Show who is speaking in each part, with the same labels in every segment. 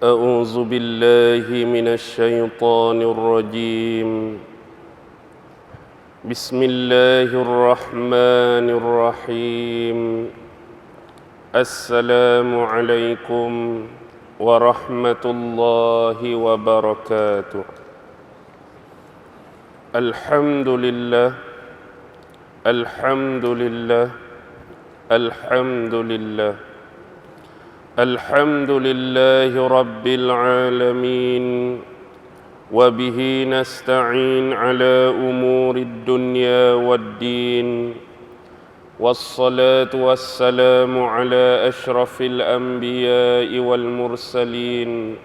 Speaker 1: أعوذ بالله من الشيطان الرجيم. بسم الله الرحمن الرحيم. السلام عليكم ورحمة الله وبركاته. الحمد لله الحمد لله الحمد لله الحمد لله رب العالمين، وبه نستعين على أمور الدنيا والدين، والصلاة والسلام على أشرف الأنبياء والمرسلين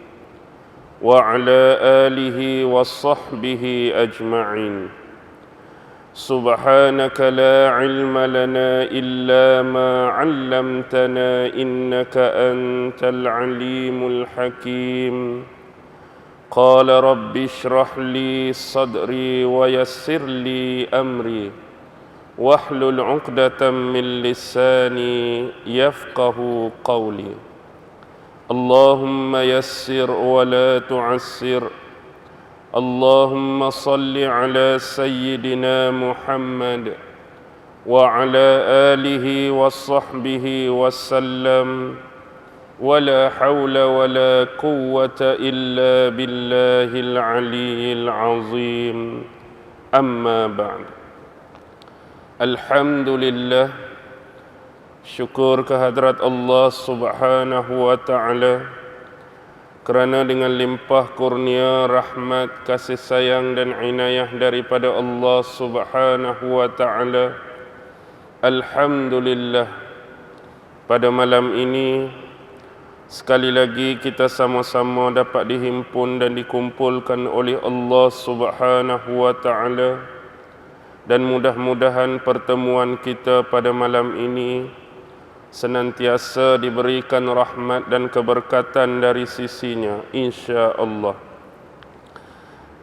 Speaker 1: وعلى آله وصحبه أجمعين. سبحانك لا علم لنا إلا ما علمتنا إنك أنت العليم الحكيم. قال رب اشرح لي صدري ويسر لي أمري واحلل عقدة من لساني يفقه قولي. اللهم يسر ولا تعسر. اللهم صل على سيدنا محمد وعلى آله وصحبه وسلم، ولا حول ولا قوة إلا بالله العلي العظيم. أما بعد. Alhamdulillah, syukur kehadrat Allah Subhanahu wa ta'ala kerana dengan limpah kurnia, rahmat, kasih sayang dan inayah daripada Allah Subhanahu wa ta'ala, alhamdulillah, pada malam ini sekali lagi kita sama-sama dapat dihimpun dan dikumpulkan oleh Allah Subhanahu wa ta'ala. Dan mudah-mudahan pertemuan kita pada malam ini senantiasa diberikan rahmat dan keberkatan dari sisinya, insya-Allah.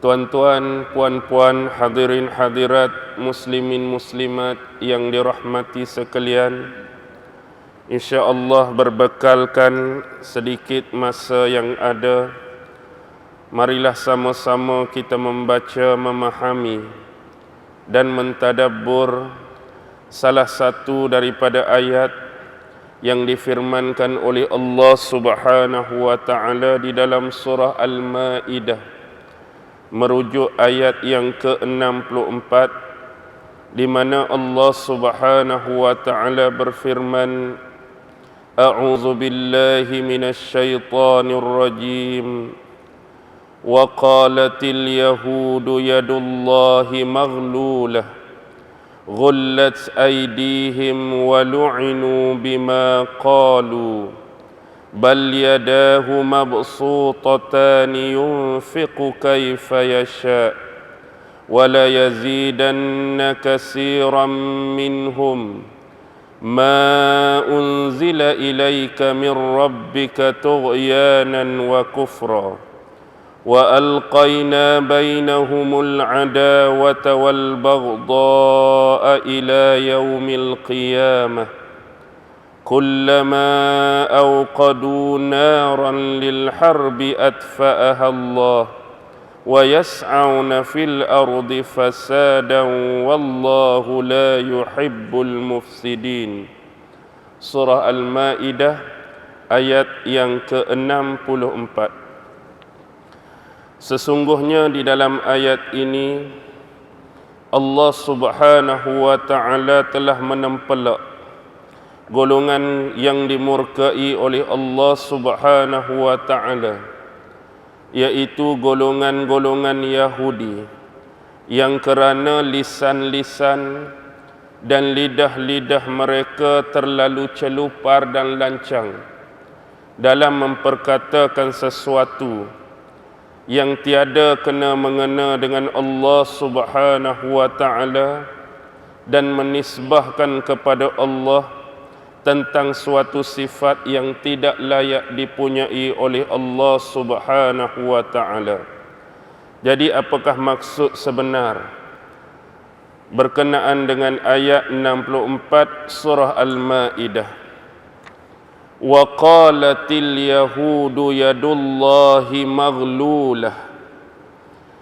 Speaker 1: Tuan-tuan, puan-puan, hadirin hadirat, muslimin muslimat yang dirahmati sekalian, insya-Allah berbekalkan sedikit masa yang ada, marilah sama-sama kita membaca, memahami dan mentadabbur salah satu daripada ayat yang difirmankan oleh Allah Subhanahu wa ta'ala di dalam surah Al-Ma'idah, merujuk ayat yang ke-64, di mana Allah Subhanahu wa ta'ala berfirman, A'udzu billahi minasy syaithanir rajim. Wa qalatil yahudu yadullahi maghlulah غلت أيديهم ولعنوا بما قالوا بل يداه مبسوطتان ينفق كيف يشاء وليزيدن كثيرا منهم ما أنزل إليك من ربك طغيانا وكفرا وألقينا بينهم العداوة والبغضاء إلى يوم القيامة كلما أوقدوا نارا للحرب أطفأها الله ويسعون في الأرض فسادا والله لا يحب المفسدين. Surah Al-Ma'idah ayat yang ke-64. Sesungguhnya di dalam ayat ini Allah Subhanahu wa ta'ala telah menempelak golongan yang dimurkai oleh Allah Subhanahu wa ta'ala, yaitu golongan-golongan Yahudi yang kerana lisan-lisan dan lidah-lidah mereka terlalu celupar dan lancang dalam memperkatakan sesuatu yang tiada kena mengena dengan Allah Subhanahu wa ta'ala dan menisbahkan kepada Allah tentang suatu sifat yang tidak layak dipunyai oleh Allah Subhanahu wa ta'ala. Jadi apakah maksud sebenar berkenaan dengan ayat 64 surah Al-Ma'idah? Wa qalatil yahudu yadullahi maghlulah.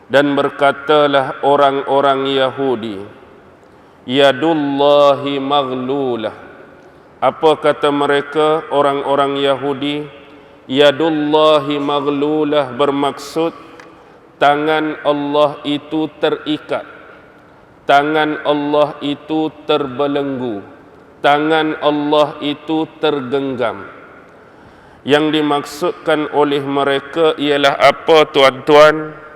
Speaker 1: Dan berkatalah orang-orang Yahudi, yadullahi maghlulah. Apa kata mereka orang-orang Yahudi? Yadullahi maghlulah bermaksud tangan Allah itu terikat, tangan Allah itu terbelenggu, tangan Allah itu tergenggam. Yang dimaksudkan oleh mereka ialah apa, tuan-tuan?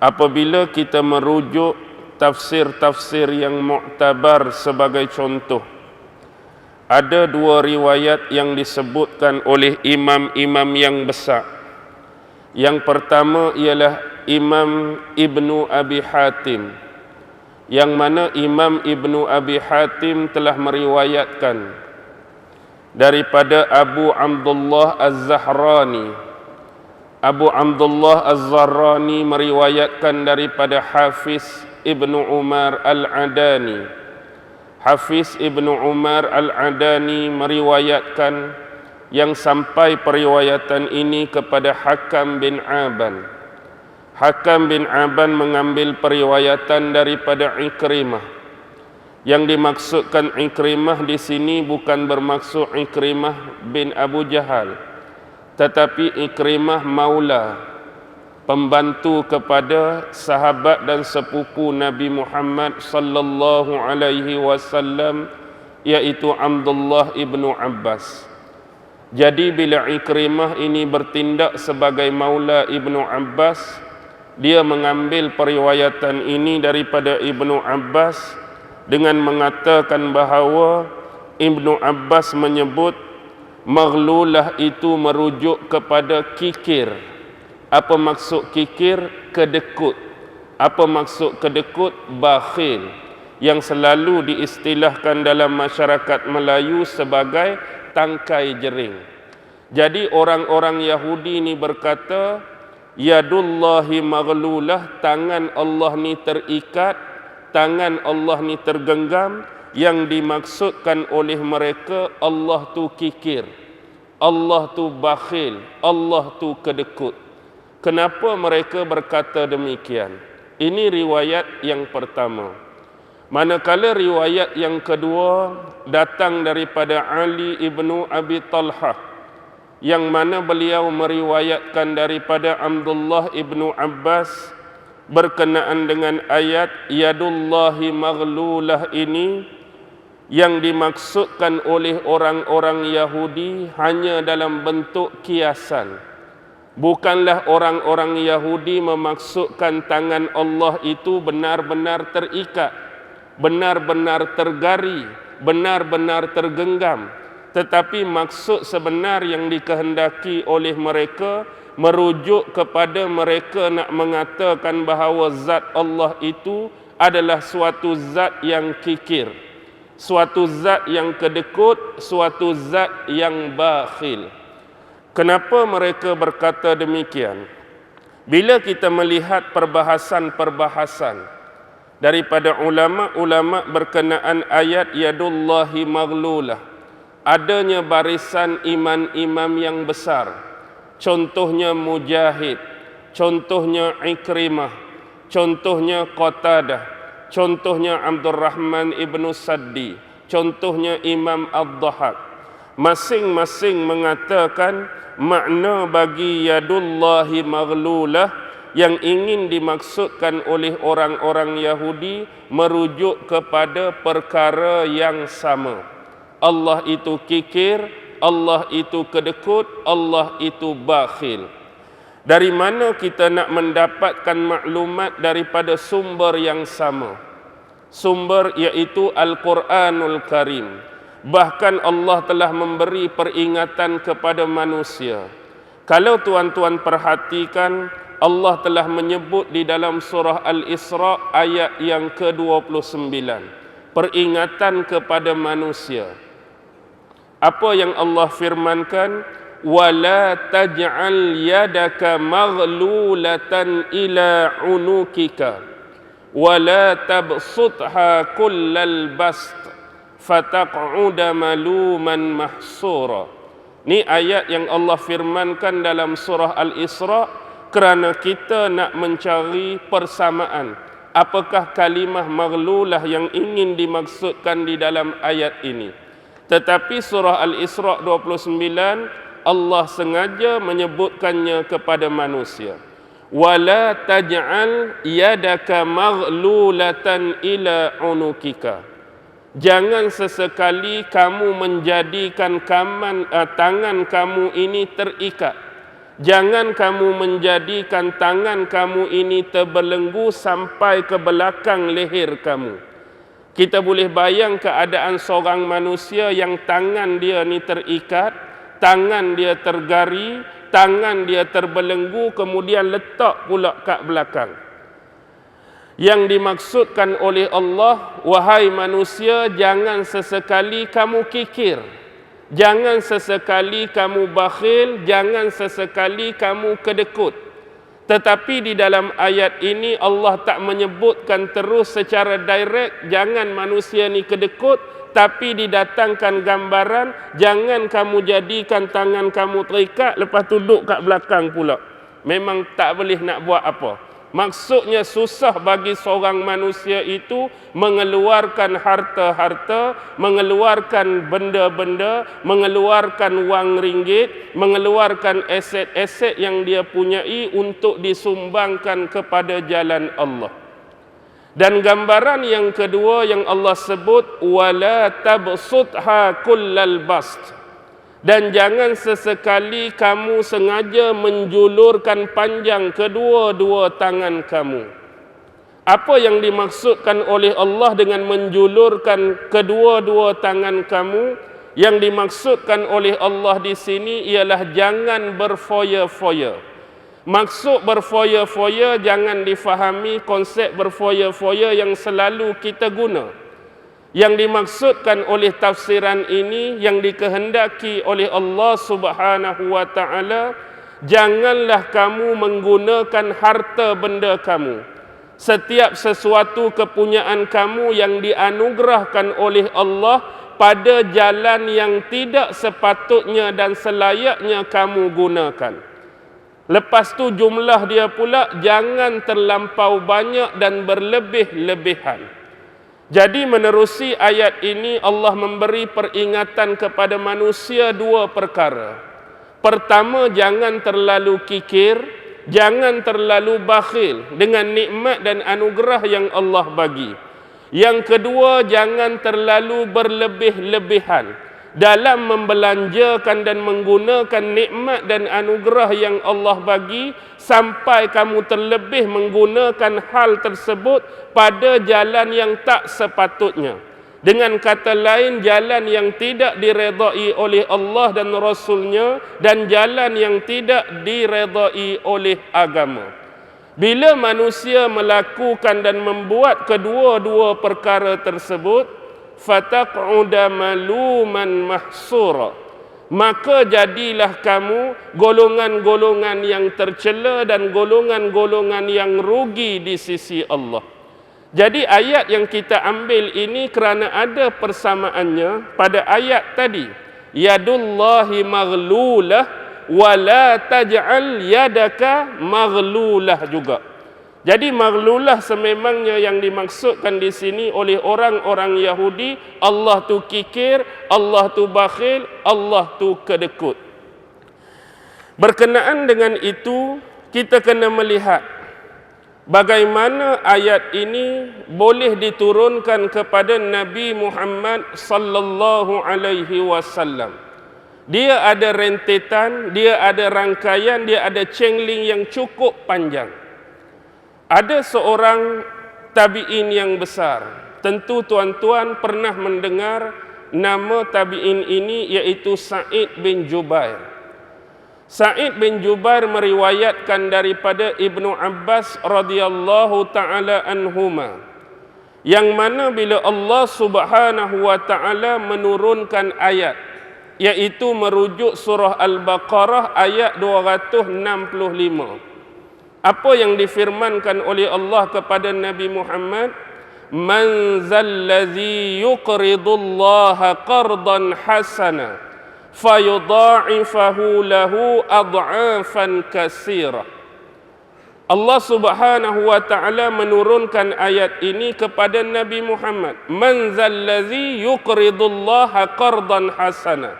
Speaker 1: Apabila kita merujuk tafsir-tafsir yang muktabar sebagai contoh, ada dua riwayat yang disebutkan oleh imam-imam yang besar. Yang pertama ialah Imam Ibnu Abi Hatim, yang mana Imam Ibnu Abi Hatim telah meriwayatkan daripada Abu Abdullah Az-Zahrani. Abu Abdullah Az-Zahrani meriwayatkan daripada Hafiz Ibnu Umar Al-Adani. Hafiz Ibnu Umar Al-Adani meriwayatkan yang sampai periwayatan ini kepada Hakam bin Aban. Hakam bin Aban mengambil periwayatan daripada Ikrimah. Yang dimaksudkan Ikrimah di sini bukan bermaksud Ikrimah bin Abu Jahal, tetapi Ikrimah maula, pembantu kepada sahabat dan sepupu Nabi Muhammad sallallahu alaihi wasallam, yaitu Abdullah ibnu Abbas. Jadi bila Ikrimah ini bertindak sebagai maula Ibnu Abbas, dia mengambil periwayatan ini daripada Ibnu Abbas dengan mengatakan bahawa Ibnu Abbas menyebut maghlulah itu merujuk kepada kikir. Apa maksud kikir? Kedekut. Apa maksud kedekut? Bakhil, yang selalu diistilahkan dalam masyarakat Melayu sebagai tangkai jering. Jadi orang-orang Yahudi ini berkata, yadullahi maghlulah, tangan Allah ni terikat, tangan Allah ni tergenggam. Yang dimaksudkan oleh mereka, Allah tu kikir, Allah tu bakhil, Allah tu kedekut. Kenapa mereka berkata demikian? Ini riwayat yang pertama. Manakala riwayat yang kedua datang daripada Ali ibnu Abi Talhah, yang mana beliau meriwayatkan daripada Abdullah ibnu Abbas berkenaan dengan ayat yadullahi maghlulah ini, yang dimaksudkan oleh orang-orang Yahudi hanya dalam bentuk kiasan. Bukanlah orang-orang Yahudi memaksudkan tangan Allah itu benar-benar terikat, benar-benar tergari, benar-benar tergenggam. Tetapi maksud sebenar yang dikehendaki oleh mereka merujuk kepada mereka nak mengatakan bahawa zat Allah itu adalah suatu zat yang kikir, suatu zat yang kedekut, suatu zat yang bakhil. Kenapa mereka berkata demikian? Bila kita melihat perbahasan-perbahasan daripada ulama-ulama berkenaan ayat yadullahi maghlulah, adanya barisan imam-imam yang besar, contohnya Mujahid, contohnya Ikrimah, contohnya Qatadah, contohnya Abdurrahman ibnu Saddi, contohnya Imam Ad-Dhahak. Masing-masing mengatakan makna bagi yadullahi maghlulah yang ingin dimaksudkan oleh orang-orang Yahudi merujuk kepada perkara yang sama. Allah itu kikir, Allah itu kedekut, Allah itu bakhil. Dari mana kita nak mendapatkan maklumat daripada sumber yang sama? Sumber iaitu Al-Quranul Karim. Bahkan Allah telah memberi peringatan kepada manusia. Kalau tuan-tuan perhatikan, Allah telah menyebut di dalam surah Al-Isra ayat yang ke-29, peringatan kepada manusia. Apa yang Allah firmankan? وَلَا تَجْعَلْ يَدَكَ مَغْلُولَةً إِلَى عُنُوكِكَ وَلَا تَبْسُطْهَا كُلَّ الْبَسْطِ فَتَقْعُدَ مَلُومًا مَحْسُورًا. Ni ayat yang Allah firmankan dalam surah Al-Isra kerana kita nak mencari persamaan. Apakah kalimah maghlulah yang ingin dimaksudkan di dalam ayat ini? Tetapi surah Al-Isra 29 Allah sengaja menyebutkannya kepada manusia. Wala taj'al yadaka maghlulatan ila unukika. Jangan sesekali kamu menjadikan tangan kamu ini terikat. Jangan kamu menjadikan tangan kamu ini terbelenggu sampai ke belakang leher kamu. Kita boleh bayang keadaan seorang manusia yang tangan dia ni terikat, tangan dia tergari, tangan dia terbelenggu, kemudian letak pula kat belakang. Yang dimaksudkan oleh Allah, wahai manusia, jangan sesekali kamu kikir, jangan sesekali kamu bakhil, jangan sesekali kamu kedekut. Tetapi di dalam ayat ini Allah tak menyebutkan terus secara direct jangan manusia ni kedekut, tapi didatangkan gambaran jangan kamu jadikan tangan kamu terikat lepas tu duduk kat belakang pula. Memang tak boleh nak buat apa. Maksudnya susah bagi seorang manusia itu mengeluarkan harta-harta, mengeluarkan benda-benda, mengeluarkan wang ringgit, mengeluarkan aset-aset yang dia punyai untuk disumbangkan kepada jalan Allah. Dan gambaran yang kedua yang Allah sebut, wala tabsutha kullal bast. Dan jangan sesekali kamu sengaja menjulurkan panjang kedua-dua tangan kamu. Apa yang dimaksudkan oleh Allah dengan menjulurkan kedua-dua tangan kamu? Yang dimaksudkan oleh Allah di sini ialah jangan berfoya-foya. Maksud berfoya-foya jangan difahami konsep berfoya-foya yang selalu kita guna. Yang dimaksudkan oleh tafsiran ini, yang dikehendaki oleh Allah Subhanahu wa taala, janganlah kamu menggunakan harta benda kamu. Setiap sesuatu kepunyaan kamu yang dianugerahkan oleh Allah pada jalan yang tidak sepatutnya dan selayaknya kamu gunakan. Lepas tu jumlah dia pula jangan terlampau banyak dan berlebih-lebihan. Jadi menerusi ayat ini Allah memberi peringatan kepada manusia dua perkara. Pertama, jangan terlalu kikir, jangan terlalu bakhil dengan nikmat dan anugerah yang Allah bagi. Yang kedua, jangan terlalu berlebih-lebihan dalam membelanjakan dan menggunakan nikmat dan anugerah yang Allah bagi sampai kamu terlebih menggunakan hal tersebut pada jalan yang tak sepatutnya. Dengan kata lain, jalan yang tidak diredai oleh Allah dan Rasul-Nya dan jalan yang tidak diredai oleh agama. Bila manusia melakukan dan membuat kedua-dua perkara tersebut, fataq'uda maluman mahsura, maka jadilah kamu golongan-golongan yang tercela dan golongan-golongan yang rugi di sisi Allah. Jadi ayat yang kita ambil ini kerana ada persamaannya pada ayat tadi, yadullahi maghlulah wala taj'al yadaka maghlulah juga. Jadi maghlulah sememangnya yang dimaksudkan di sini oleh orang-orang Yahudi, Allah tu kikir, Allah tu bakhil, Allah tu kedekut. Berkenaan dengan itu, kita kena melihat bagaimana ayat ini boleh diturunkan kepada Nabi Muhammad sallallahu alaihi wasallam. Dia ada rentetan, dia ada rangkaian, dia ada cengling yang cukup panjang. Ada seorang tabi'in yang besar. Tentu tuan-tuan pernah mendengar nama tabi'in ini, iaitu Sa'id bin Jubair. Sa'id bin Jubair meriwayatkan daripada Ibnu Abbas radhiyallahu taala anhuma, yang mana bila Allah Subhanahu wa taala menurunkan ayat, iaitu merujuk surah Al-Baqarah ayat 265. Apa yang difirmankan oleh Allah kepada Nabi Muhammad? Man zallazi yuqridullaha qardan hasana fayudha'ifahu lahu ad'afan katsirah. Allah Subhanahu wa taala menurunkan ayat ini kepada Nabi Muhammad. Man zallazi yuqridullaha qardan hasana.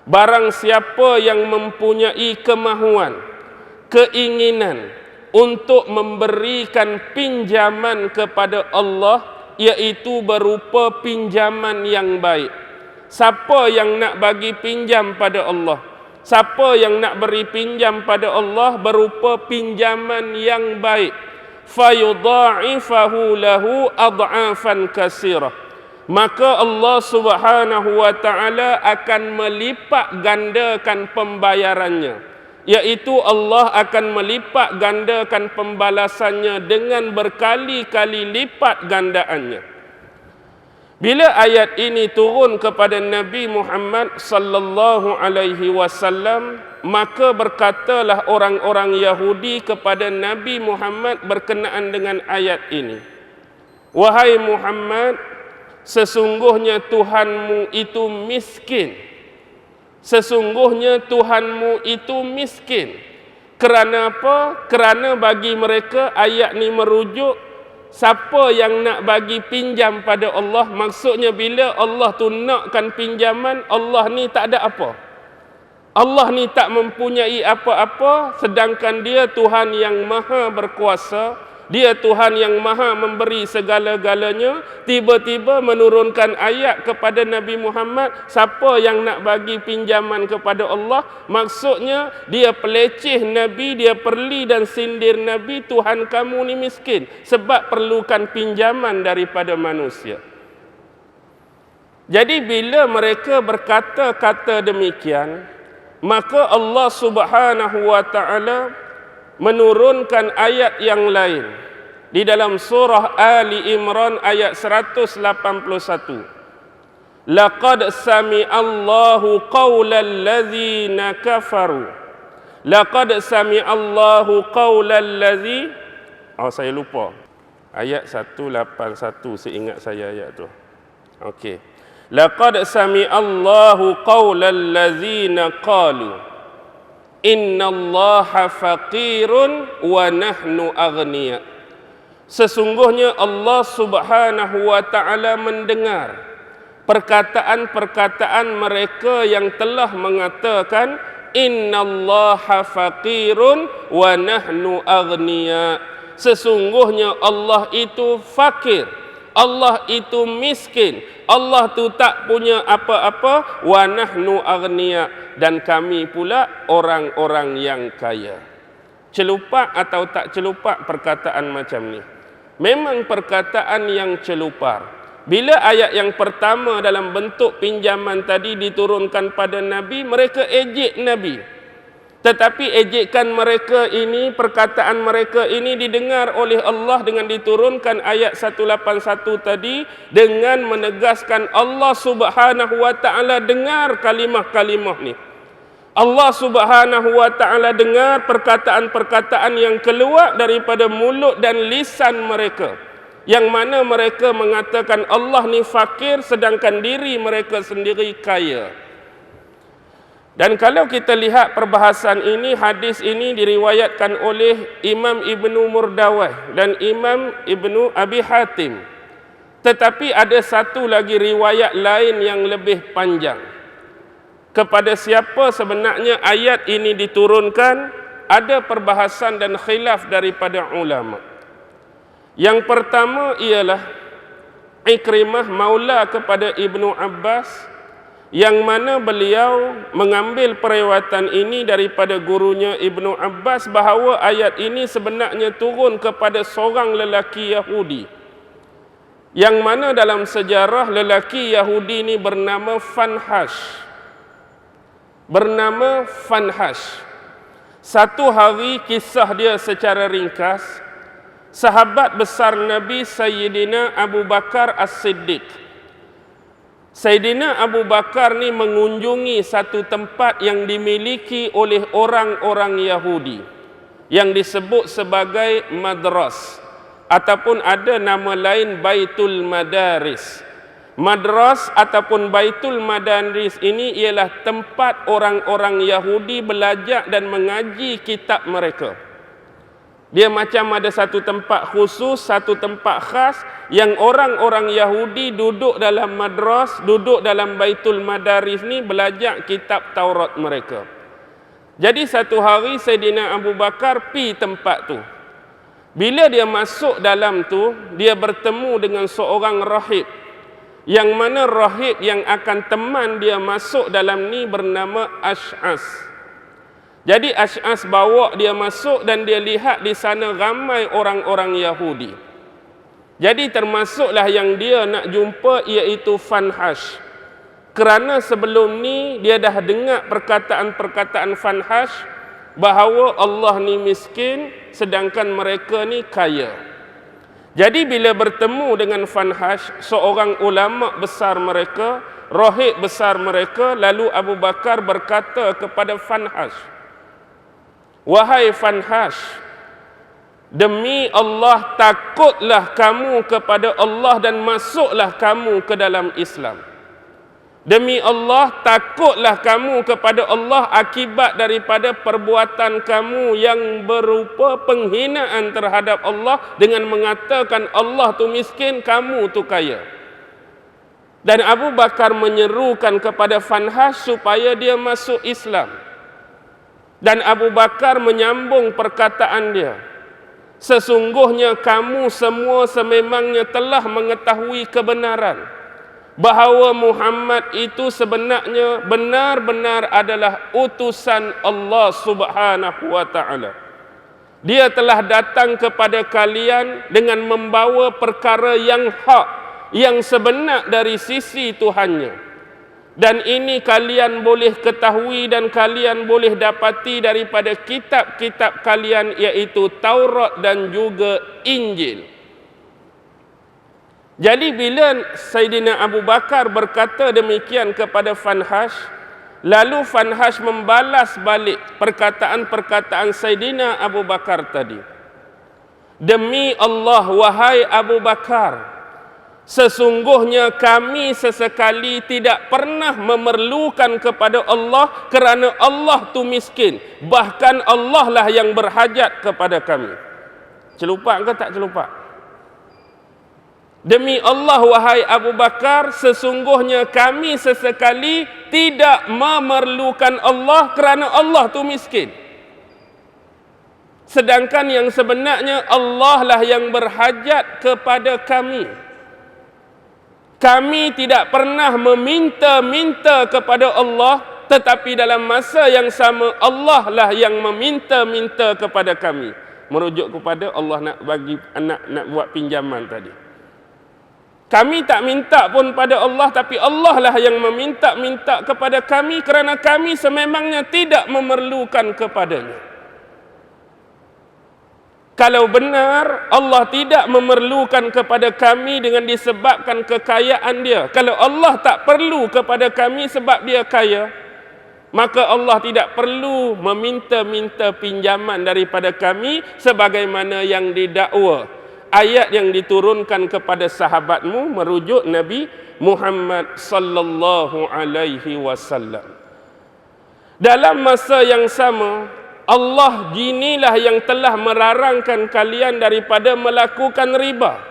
Speaker 1: Barang siapa yang mempunyai kemahuan, keinginan untuk memberikan pinjaman kepada Allah, iaitu berupa pinjaman yang baik. Siapa yang nak bagi pinjam pada Allah? Siapa yang nak beri pinjam pada Allah berupa pinjaman yang baik, fayudha'ifahu lahu ad'afan katsirah, maka Allah Subhanahu wa taala akan melipat gandakan pembayarannya, iaitu Allah akan melipat gandakan pembalasannya dengan berkali-kali lipat gandaannya. Bila ayat ini turun kepada Nabi Muhammad sallallahu alaihi wasallam, maka berkatalah orang-orang Yahudi kepada Nabi Muhammad berkenaan dengan ayat ini. Wahai Muhammad, sesungguhnya Tuhanmu itu miskin. Sesungguhnya Tuhanmu itu miskin. Kerana apa? Kerana bagi mereka ayat ni merujuk siapa yang nak bagi pinjam pada Allah, maksudnya bila Allah tu nakkan pinjaman, Allah ni tak ada apa. Allah ni tak mempunyai apa-apa, sedangkan dia Tuhan yang maha berkuasa, dia Tuhan yang maha memberi segala-galanya, tiba-tiba menurunkan ayat kepada Nabi Muhammad, siapa yang nak bagi pinjaman kepada Allah, maksudnya dia peleceh Nabi, dia perli dan sindir Nabi, Tuhan kamu ni miskin sebab perlukan pinjaman daripada manusia. Jadi bila mereka berkata-kata demikian, maka Allah Subhanahu wa taala menurunkan ayat yang lain di dalam surah Ali Imran ayat 181. Laqad sami'allahu qaulal ladzina kafaru. Laqad sami'allahu qaulal ladzi, saya lupa. Ayat 181 seingat saya ayat tu. Okey. Laqad sami'allahu qaulal ladzina qalu innallaha faqirun wa nahnu aghniya. Sesungguhnya Allah Subhanahu wa taala mendengar perkataan-perkataan mereka yang telah mengatakan innallaha faqirun wa nahnu aghniya. Sesungguhnya Allah itu fakir, Allah itu miskin, Allah tu tak punya apa-apa, wa nahnu aghniya, dan kami pula orang-orang yang kaya. Celupak atau tak celupak perkataan macam ni? Memang perkataan yang celupar. Bila ayat yang pertama dalam bentuk pinjaman tadi diturunkan pada Nabi, mereka ejek Nabi. Tetapi ejekan mereka ini, perkataan mereka ini didengar oleh Allah dengan diturunkan ayat 181 tadi, dengan menegaskan Allah Subhanahu wa taala dengar kalimah-kalimah ni. Allah Subhanahu wa taala dengar perkataan-perkataan yang keluar daripada mulut dan lisan mereka, yang mana mereka mengatakan Allah ni fakir sedangkan diri mereka sendiri kaya. Dan kalau kita lihat perbahasan ini, hadis ini diriwayatkan oleh Imam Ibnu Murdawah dan Imam Ibnu Abi Hatim. Tetapi ada satu lagi riwayat lain yang lebih panjang. Kepada siapa sebenarnya ayat ini diturunkan, ada perbahasan dan khilaf daripada ulama. Yang pertama ialah Ikrimah maula kepada Ibnu Abbas, yang mana beliau mengambil periwayatan ini daripada gurunya Ibnu Abbas bahawa ayat ini sebenarnya turun kepada seorang lelaki Yahudi, yang mana dalam sejarah lelaki Yahudi ini bernama Fanhash. Satu hari, kisah dia secara ringkas, sahabat besar Nabi Sayyidina Abu Bakar As-Siddiq. Sayyidina Abu Bakar ni mengunjungi satu tempat yang dimiliki oleh orang-orang Yahudi yang disebut sebagai madras, ataupun ada nama lain Baitul Madaris. Madras ataupun Baitul Madaris ini ialah tempat orang-orang Yahudi belajar dan mengaji kitab mereka. Dia macam ada satu tempat khusus, satu tempat khas yang orang-orang Yahudi duduk dalam madras, duduk dalam Baitul Madaris ni belajar kitab Taurat mereka. Jadi satu hari Saidina Abu Bakar pi tempat tu. Bila dia masuk dalam tu, dia bertemu dengan seorang rahib. Yang mana rahib yang akan teman dia masuk dalam ni bernama Ash'as. Jadi Ash'as bawa dia masuk dan dia lihat di sana ramai orang-orang Yahudi. Jadi termasuklah yang dia nak jumpa iaitu Fanhash. Kerana sebelum ni dia dah dengar perkataan-perkataan Fanhash bahawa Allah ni miskin sedangkan mereka ni kaya. Jadi bila bertemu dengan Fanhash, seorang ulama besar mereka, rahib besar mereka, lalu Abu Bakar berkata kepada Fanhash, "Wahai Fanhash, demi Allah takutlah kamu kepada Allah dan masuklah kamu ke dalam Islam. Demi Allah takutlah kamu kepada Allah akibat daripada perbuatan kamu yang berupa penghinaan terhadap Allah dengan mengatakan Allah tu miskin, kamu tu kaya." Dan Abu Bakar menyerukan kepada Fanhash supaya dia masuk Islam. Dan Abu Bakar menyambung perkataan dia, "Sesungguhnya kamu semua sememangnya telah mengetahui kebenaran bahawa Muhammad itu sebenarnya benar-benar adalah utusan Allah Subhanahu wa taala. Dia telah datang kepada kalian dengan membawa perkara yang hak, yang sebenar dari sisi Tuhannya. Dan ini kalian boleh ketahui dan kalian boleh dapati daripada kitab-kitab kalian iaitu Taurat dan juga Injil." Jadi bila Saidina Abu Bakar berkata demikian kepada Fanhash, lalu Fanhash membalas balik perkataan-perkataan Saidina Abu Bakar tadi. "Demi Allah, wahai Abu Bakar, sesungguhnya kami sesekali tidak pernah memerlukan kepada Allah kerana Allah tu miskin. Bahkan Allah lah yang berhajat kepada kami." Celupak ke tak celupak? "Demi Allah, wahai Abu Bakar, sesungguhnya kami sesekali tidak memerlukan Allah kerana Allah tu miskin. Sedangkan yang sebenarnya Allah lah yang berhajat kepada kami. Kami tidak pernah meminta-minta kepada Allah, tetapi dalam masa yang sama Allah lah yang meminta-minta kepada kami." Merujuk kepada Allah nak buat pinjaman tadi. Kami tak minta pun pada Allah, tapi Allah lah yang meminta-minta kepada kami kerana kami sememangnya tidak memerlukan kepadanya. Kalau benar Allah tidak memerlukan kepada kami dengan disebabkan kekayaan dia, kalau Allah tak perlu kepada kami sebab dia kaya, maka Allah tidak perlu meminta-minta pinjaman daripada kami sebagaimana yang didakwa ayat yang diturunkan kepada sahabatmu merujuk Nabi Muhammad sallallahu alaihi wasallam. Dalam masa yang sama, Allah jinilah yang telah melarangkan kalian daripada melakukan riba.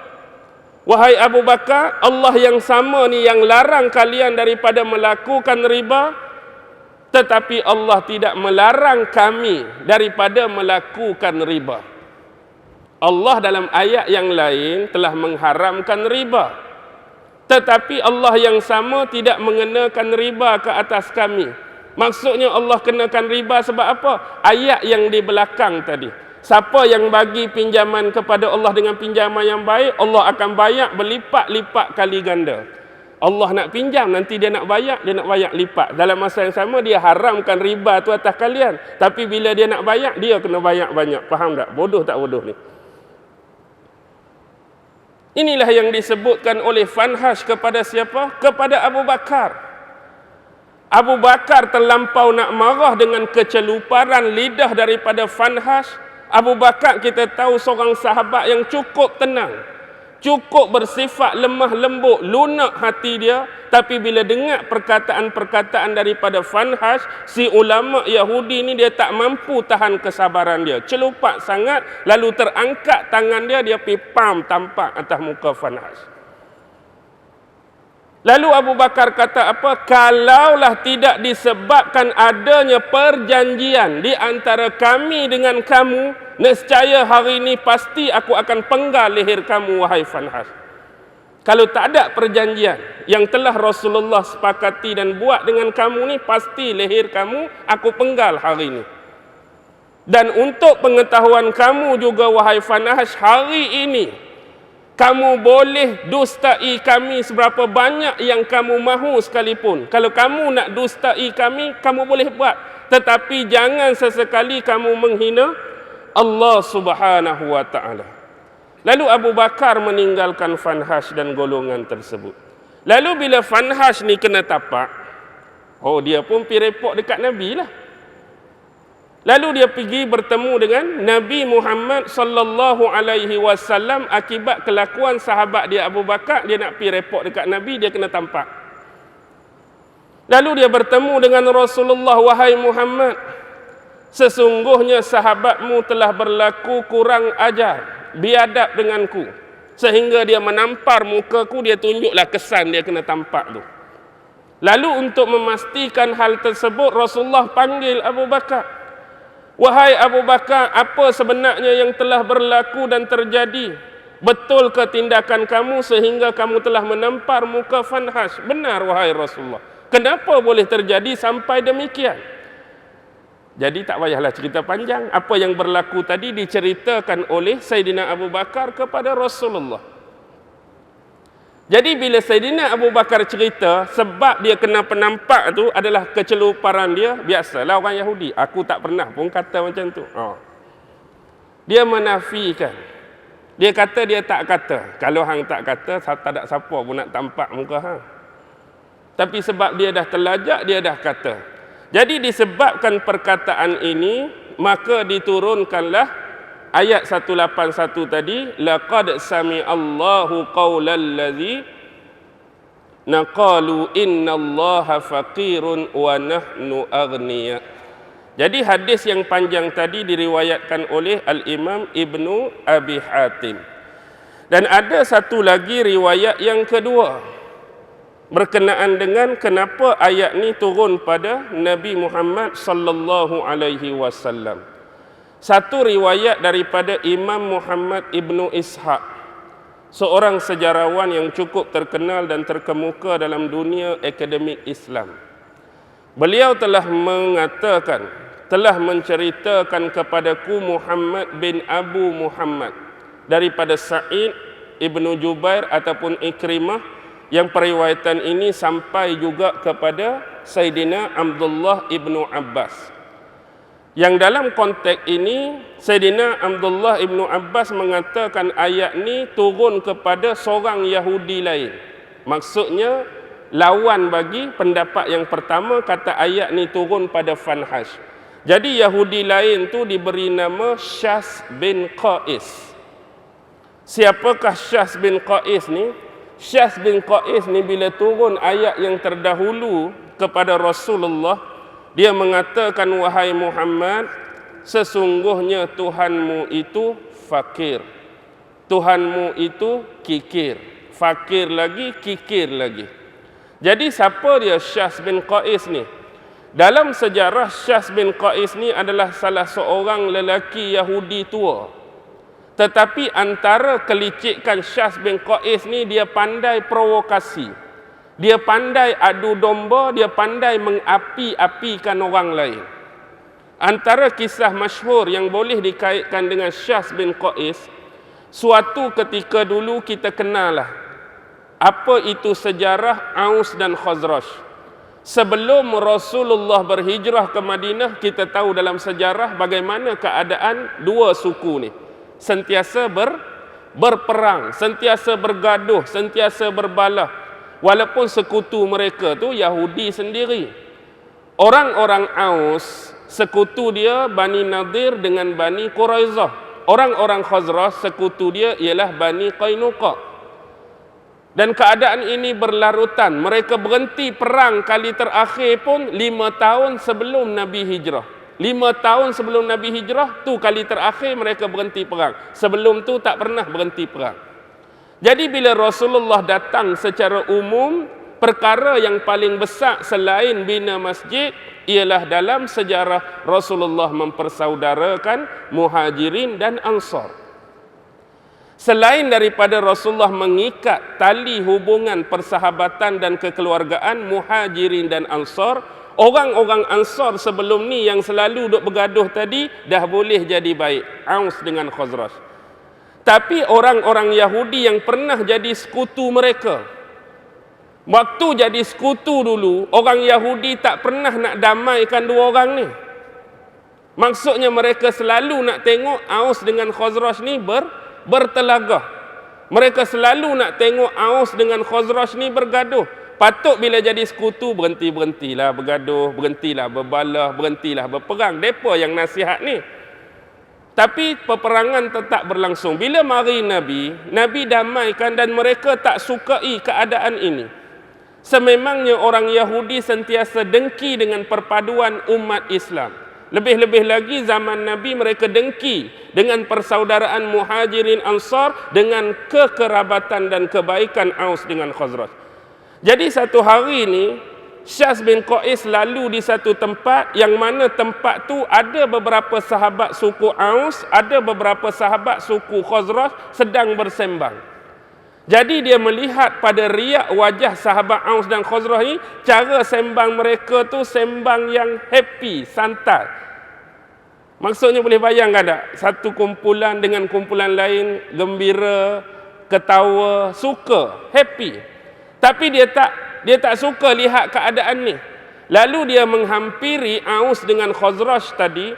Speaker 1: Wahai Abu Bakar, Allah yang sama ni yang larang kalian daripada melakukan riba, tetapi Allah tidak melarang kami daripada melakukan riba. Allah dalam ayat yang lain telah mengharamkan riba, tetapi Allah yang sama tidak mengenakan riba ke atas kami. Maksudnya Allah kenakan riba sebab apa? Ayat yang di belakang tadi. Siapa yang bagi pinjaman kepada Allah dengan pinjaman yang baik, Allah akan bayar berlipat-lipat kali ganda. Allah nak pinjam, nanti dia nak bayar lipat. Dalam masa yang sama dia haramkan riba tu atas kalian, tapi bila dia nak bayar, dia kena bayar banyak. Faham tak? Bodoh tak bodoh ni? Inilah yang disebutkan oleh Fanhash kepada siapa? Kepada Abu Bakar. Abu Bakar terlampau nak marah dengan keceluparan lidah daripada Fanhash. Abu Bakar kita tahu seorang sahabat yang cukup tenang, cukup bersifat lemah lembut, lunak hati dia, tapi bila dengar perkataan-perkataan daripada Fanhash, si ulama Yahudi ni dia tak mampu tahan kesabaran dia. Celupak sangat, lalu terangkat tangan dia, dia pergi pam tampak atas muka Fanhash. Lalu Abu Bakar kata apa? Kalaulah tidak disebabkan adanya perjanjian di antara kami dengan kamu, nescaya hari ini pasti aku akan penggal leher kamu, wahai Fanhash. Kalau tak ada perjanjian yang telah Rasulullah sepakati dan buat dengan kamu ni, pasti leher kamu aku penggal hari ini. Dan untuk pengetahuan kamu juga, wahai Fanhash, hari ini kamu boleh dustai kami seberapa banyak yang kamu mahu sekalipun. Kalau kamu nak dustai kami, kamu boleh buat. Tetapi jangan sesekali kamu menghina Allah Subhanahu wa ta'ala. Lalu Abu Bakar meninggalkan Fanhash dan golongan tersebut. Lalu bila Fanhash ni kena tapak, dia pun pergi report dekat Nabi lah. Lalu dia pergi bertemu dengan Nabi Muhammad sallallahu alaihi wasallam akibat kelakuan sahabat dia Abu Bakar. Dia nak pergi report dekat Nabi, dia kena tampak. Lalu dia bertemu dengan Rasulullah, wahai Muhammad, sesungguhnya sahabatmu telah berlaku kurang ajar, biadab denganku, sehingga dia menampar mukaku. Dia tunjuklah kesan dia kena tampak tu. Lalu untuk memastikan hal tersebut, Rasulullah panggil Abu Bakar. Wahai Abu Bakar, apa sebenarnya yang telah berlaku dan terjadi? Betul ke tindakan kamu sehingga kamu telah menampar muka Fanhash? Benar, wahai Rasulullah. Kenapa boleh terjadi sampai demikian? Jadi tak payahlah cerita panjang. Apa yang berlaku tadi diceritakan oleh Sayyidina Abu Bakar kepada Rasulullah. Jadi bila Sayyidina Abu Bakar cerita, sebab dia kena penampak tu adalah keceluparan dia, biasalah orang Yahudi. Aku tak pernah pun kata macam tu. Dia menafikan. Dia kata dia tak kata. Kalau hang tak kata, tak ada siapa pun nak tampak muka hang. Tapi sebab dia dah terlajak, dia dah kata. Jadi disebabkan perkataan ini, maka diturunkanlah ayat 181 tadi, laqad sami'allahu qaulal ladzi naqalu innallaha faqirun wa nahnu aghniya. Jadi hadis yang panjang tadi diriwayatkan oleh Al-Imam Ibnu Abi Hatim. Dan ada satu lagi riwayat yang kedua berkenaan dengan kenapa ayat ni turun pada Nabi Muhammad sallallahu alaihi wasallam. Satu riwayat daripada Imam Muhammad Ibnu Ishaq, seorang sejarawan yang cukup terkenal dan terkemuka dalam dunia akademik Islam. Beliau telah mengatakan, telah menceritakan kepadaku Muhammad bin Abu Muhammad daripada Sa'id Ibnu Jubair ataupun Ikrimah, yang periwayatan ini sampai juga kepada Sayyidina Abdullah Ibnu Abbas. Yang dalam konteks ini, Sayyidina Abdullah Ibnu Abbas mengatakan ayat ni turun kepada seorang Yahudi lain. Maksudnya, lawan bagi pendapat yang pertama, kata ayat ni turun pada Fanhash. Jadi Yahudi lain tu diberi nama Syas bin Qais. Siapakah Syas bin Qais ni? Syas bin Qais ni bila turun ayat yang terdahulu kepada Rasulullah, dia mengatakan, wahai Muhammad, sesungguhnya Tuhanmu itu fakir. Tuhanmu itu kikir. Fakir lagi, kikir lagi. Jadi siapa dia Syas bin Qais ni? Dalam sejarah, Syas bin Qais ni adalah salah seorang lelaki Yahudi tua. Tetapi antara kelicikan Syas bin Qais ni, dia pandai provokasi. Dia pandai adu domba, dia pandai mengapi-apikan orang lain. Antara kisah masyhur yang boleh dikaitkan dengan Syas bin Qais, suatu ketika dulu kita kenal lah apa itu sejarah Aus dan Khazraj. Sebelum Rasulullah berhijrah ke Madinah, kita tahu dalam sejarah bagaimana keadaan dua suku ni. Sentiasa berperang, sentiasa bergaduh, sentiasa berbalah. Walaupun sekutu mereka tu Yahudi sendiri. Orang-orang Aus, sekutu dia Bani Nadir dengan Bani Quraizah. Orang-orang Khazraj, sekutu dia ialah Bani Qainuqa. Dan keadaan ini berlarutan. Mereka berhenti perang kali terakhir pun 5 tahun sebelum Nabi hijrah. 5 tahun sebelum Nabi hijrah, tu kali terakhir mereka berhenti perang. Sebelum tu tak pernah berhenti perang. Jadi bila Rasulullah datang secara umum, perkara yang paling besar selain bina masjid ialah dalam sejarah Rasulullah mempersaudarakan Muhajirin dan Ansar. Selain daripada Rasulullah mengikat tali hubungan persahabatan dan kekeluargaan Muhajirin dan Ansar, orang-orang Ansar sebelum ni yang selalu duk bergaduh tadi dah boleh jadi baik, Aus dengan Khazraj. Tapi orang-orang Yahudi yang pernah jadi sekutu mereka, waktu jadi sekutu dulu, orang Yahudi tak pernah nak damaikan dua orang ni. Maksudnya mereka selalu nak tengok Aus dengan Khazraj ni bertelagah. Mereka selalu nak tengok Aus dengan Khazraj ni bergaduh. Patut bila jadi sekutu berhentilah bergaduh, berhentilah berbalah, berhentilah berperang. Depa yang nasihat ni. Tapi peperangan tetap berlangsung. Bila mari Nabi damaikan dan mereka tak sukai keadaan ini. Sememangnya orang Yahudi sentiasa dengki dengan perpaduan umat Islam. Lebih-lebih lagi zaman Nabi mereka dengki dengan persaudaraan Muhajirin Ansar dengan kekerabatan dan kebaikan Aus dengan Khazraj. Jadi satu hari ni Syas bin Qais lalu di satu tempat yang mana tempat tu ada beberapa sahabat suku Aus, ada beberapa sahabat suku Khazraj sedang bersembang. Jadi dia melihat pada riak wajah sahabat Aus dan Khazraj ni, cara sembang mereka tu sembang yang happy, santai. Maksudnya boleh bayangkan tak? Satu kumpulan dengan kumpulan lain gembira, ketawa, suka, happy. Tapi dia tak suka lihat keadaan ni. Lalu dia menghampiri Aus dengan Khazraj tadi,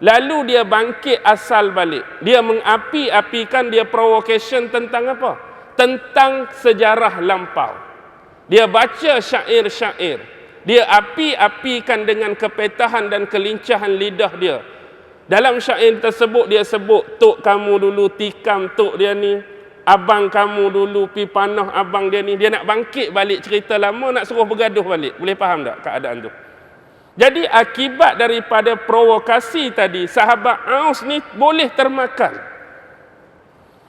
Speaker 1: lalu dia bangkit asal balik. Dia mengapi-apikan, dia provocation tentang apa? Tentang sejarah lampau. Dia baca syair-syair. Dia api-apikan dengan kepetahan dan kelincahan lidah dia. Dalam syair tersebut dia sebut, tok kamu dulu tikam tok dia ni, abang kamu dulu pi panah abang dia ni. Dia nak bangkit balik cerita lama, nak suruh bergaduh balik. Boleh faham tak keadaan tu? Jadi akibat daripada provokasi tadi, sahabat Aus ni boleh termakan.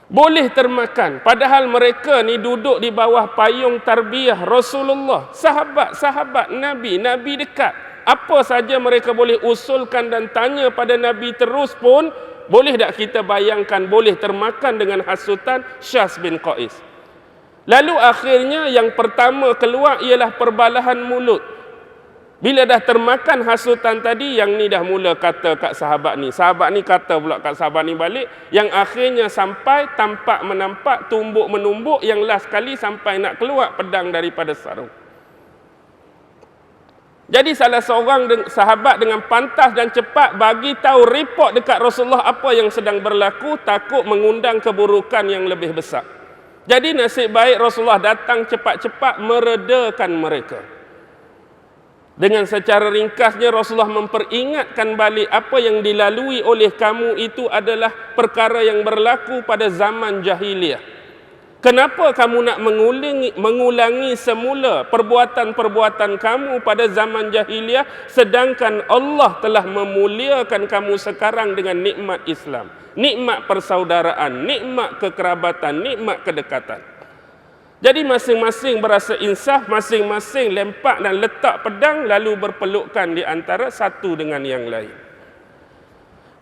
Speaker 1: Boleh termakan. Padahal mereka ni duduk di bawah payung tarbiyah Rasulullah. Sahabat-sahabat Nabi, Nabi dekat. Apa saja mereka boleh usulkan dan tanya pada Nabi terus pun, boleh tak kita bayangkan boleh termakan dengan hasutan Syas bin Qais. Lalu akhirnya yang pertama keluar ialah perbalahan mulut. Bila dah termakan hasutan tadi, yang ni dah mula kata kat sahabat ni kata pula kat sahabat ni balik, yang akhirnya sampai tampak menampak, tumbuk menumbuk, yang last kali sampai nak keluar pedang daripada sarung. Jadi salah seorang sahabat dengan pantas dan cepat bagi tahu report dekat Rasulullah apa yang sedang berlaku, takut mengundang keburukan yang lebih besar. Jadi nasib baik Rasulullah datang cepat-cepat meredakan mereka. Dengan secara ringkasnya Rasulullah memperingatkan balik apa yang dilalui oleh kamu itu adalah perkara yang berlaku pada zaman jahiliyah. Kenapa kamu nak mengulangi semula perbuatan-perbuatan kamu pada zaman jahiliyah, sedangkan Allah telah memuliakan kamu sekarang dengan nikmat Islam, nikmat persaudaraan, nikmat kekerabatan, nikmat kedekatan. Jadi masing-masing berasa insaf, masing-masing lempak dan letak pedang lalu berpelukan di antara satu dengan yang lain.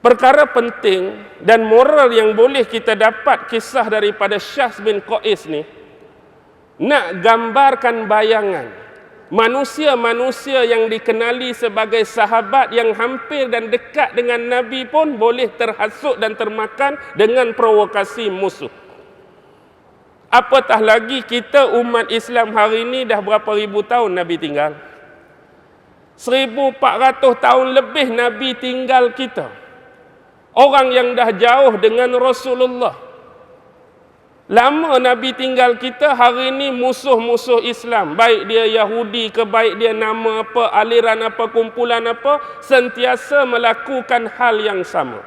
Speaker 1: Perkara penting dan moral yang boleh kita dapat kisah daripada Syas bin Qais ni, nak gambarkan bayangan manusia-manusia yang dikenali sebagai sahabat yang hampir dan dekat dengan Nabi pun boleh terhasut dan termakan dengan provokasi musuh. Apatah lagi kita umat Islam hari ini dah berapa ribu tahun Nabi tinggal? 1400 tahun lebih Nabi tinggal kita. Orang yang dah jauh dengan Rasulullah. Lama Nabi tinggal kita, hari ini musuh-musuh Islam, baik dia Yahudi ke, baik dia nama apa, aliran apa, kumpulan apa, sentiasa melakukan hal yang sama.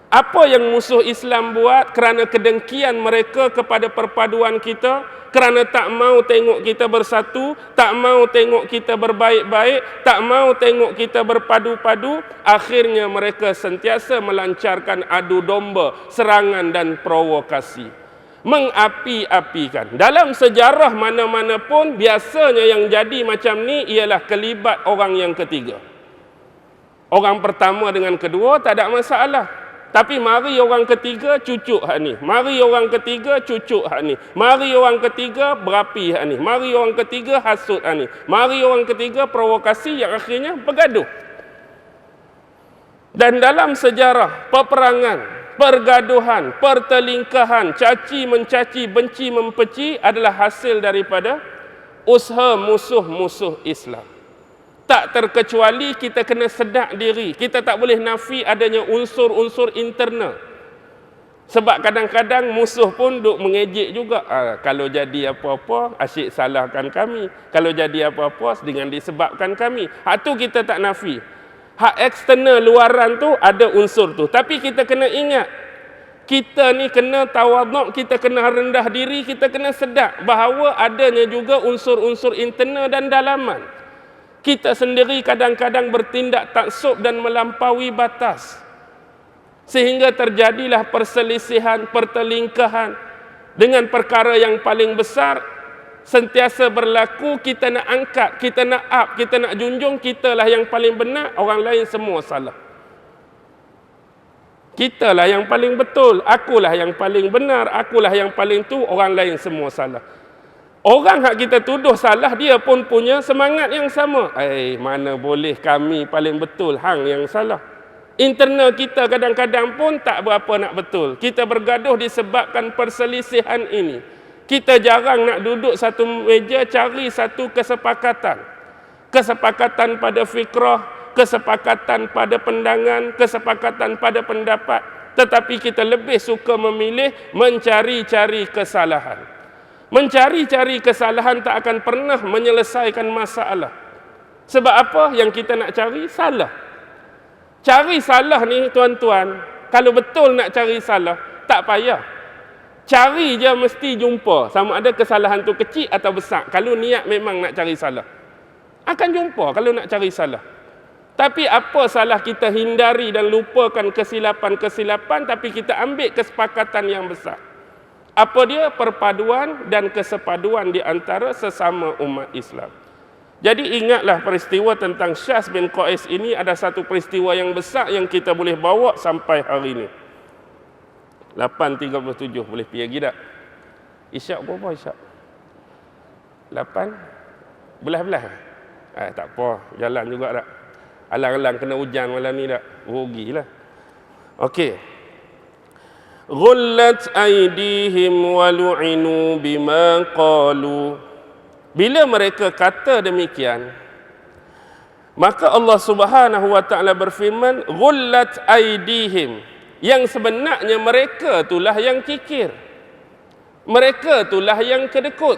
Speaker 1: Apa yang musuh Islam buat kerana kedengkian mereka kepada perpaduan kita, kerana tak mau tengok kita bersatu, tak mau tengok kita berbaik-baik, tak mau tengok kita berpadu-padu, akhirnya mereka sentiasa melancarkan adu domba, serangan dan provokasi. Mengapi-apikan. Dalam sejarah mana-mana pun, biasanya yang jadi macam ni ialah kelibat orang yang ketiga. Orang pertama dengan kedua tak ada masalah. Tapi mari orang ketiga cucuk hak ni. Mari orang ketiga cucuk hak ni. Mari orang ketiga berapi hak ni. Mari orang ketiga hasut hak ni. Mari orang ketiga provokasi yang akhirnya bergaduh. Dan dalam sejarah peperangan, pergaduhan, pertelingkahan, caci mencaci, benci mempeci adalah hasil daripada usaha musuh-musuh Islam. Tak terkecuali kita kena sedar diri. Kita tak boleh nafi adanya unsur-unsur internal. Sebab kadang-kadang musuh pun duk mengejek juga. Kalau jadi apa-apa, asyik salahkan kami. Kalau jadi apa-apa, dengan disebabkan kami. Hak tu kita tak nafi. Hak eksternal luaran tu ada unsur tu. Tapi kita kena ingat, kita ni kena tawaduk, kita kena rendah diri, kita kena sedar bahawa adanya juga unsur-unsur internal dan dalaman. Kita sendiri kadang-kadang bertindak taksub dan melampaui batas. Sehingga terjadilah perselisihan, pertelingkahan. Dengan perkara yang paling besar, sentiasa berlaku, kita nak angkat, kita nak up, kita nak junjung, kitalah yang paling benar, orang lain semua salah. Kitalah yang paling betul, akulah yang paling benar, akulah yang paling tu, orang lain semua salah. Orang hak kita tuduh salah, dia pun punya semangat yang sama. Mana boleh kami paling betul, hang yang salah. Internal kita kadang-kadang pun tak berapa nak betul. Kita bergaduh disebabkan perselisihan ini. Kita jarang nak duduk satu meja cari satu kesepakatan. Kesepakatan pada fikrah, kesepakatan pada pandangan, kesepakatan pada pendapat. Tetapi kita lebih suka memilih mencari-cari kesalahan. Mencari-cari kesalahan tak akan pernah menyelesaikan masalah. Sebab apa? Yang kita nak cari salah. Cari salah ni tuan-tuan, kalau betul nak cari salah, tak payah. Cari je mesti jumpa, sama ada kesalahan tu kecil atau besar. Kalau niat memang nak cari salah, akan jumpa kalau nak cari salah. Tapi apa salah kita hindari dan lupakan kesilapan-kesilapan, tapi kita ambil kesepakatan yang besar. Apa dia? Perpaduan dan kesepaduan di antara sesama umat Islam. Jadi ingatlah peristiwa tentang Syas bin Qais ini ada satu peristiwa yang besar yang kita boleh bawa sampai hari ini. 8.37 boleh pergi lagi tak? Isyak berapa isyak? 8? Belah-belah? Tak apa, jalan juga tak? Alang-alang kena hujan malam ni tak? Rugilah. Okey. Ghullat aydihim wa lu'inu bima qalu. Bila mereka kata demikian, maka Allah Subhanahu wa taala berfirman, ghullat aydihim, yang sebenarnya mereka itulah yang kikir. Mereka itulah yang kedekut.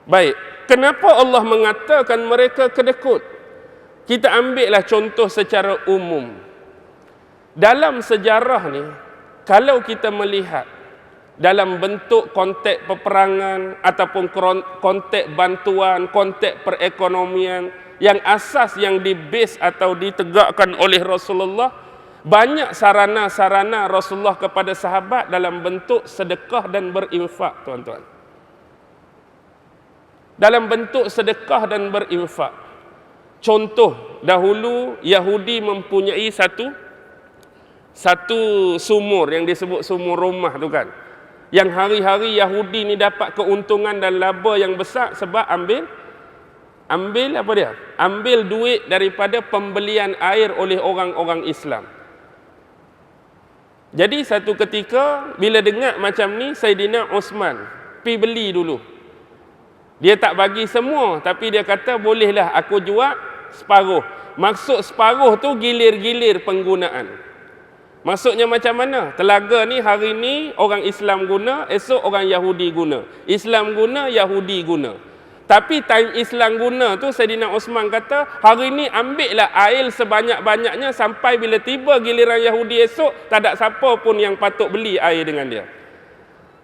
Speaker 1: Baik, kenapa Allah mengatakan mereka kedekut? Kita ambillah contoh secara umum. Dalam sejarah ni, kalau kita melihat dalam bentuk konteks peperangan ataupun konteks bantuan, konteks perekonomian yang asas yang dibase atau ditegakkan oleh Rasulullah, banyak sarana-sarana Rasulullah kepada sahabat dalam bentuk sedekah dan berinfak, tuan-tuan. Dalam bentuk sedekah dan berinfak. Contoh, dahulu Yahudi mempunyai satu sumur yang disebut sumur rumah tu kan. Yang hari-hari Yahudi ni dapat keuntungan dan laba yang besar sebab ambil apa dia? Ambil duit daripada pembelian air oleh orang-orang Islam. Jadi satu ketika bila dengar macam ni, Saidina Osman pi beli dulu. Dia tak bagi semua, tapi dia kata bolehlah aku jual separuh. Maksud separuh tu gilir-gilir penggunaan. Maksudnya macam mana? Telaga ni hari ni orang Islam guna, esok orang Yahudi guna. Islam guna, Yahudi guna. Tapi time Islam guna tu, Saidina Osman kata, hari ni ambillah air sebanyak-banyaknya sampai bila tiba giliran Yahudi esok, tak ada siapa pun yang patut beli air dengan dia.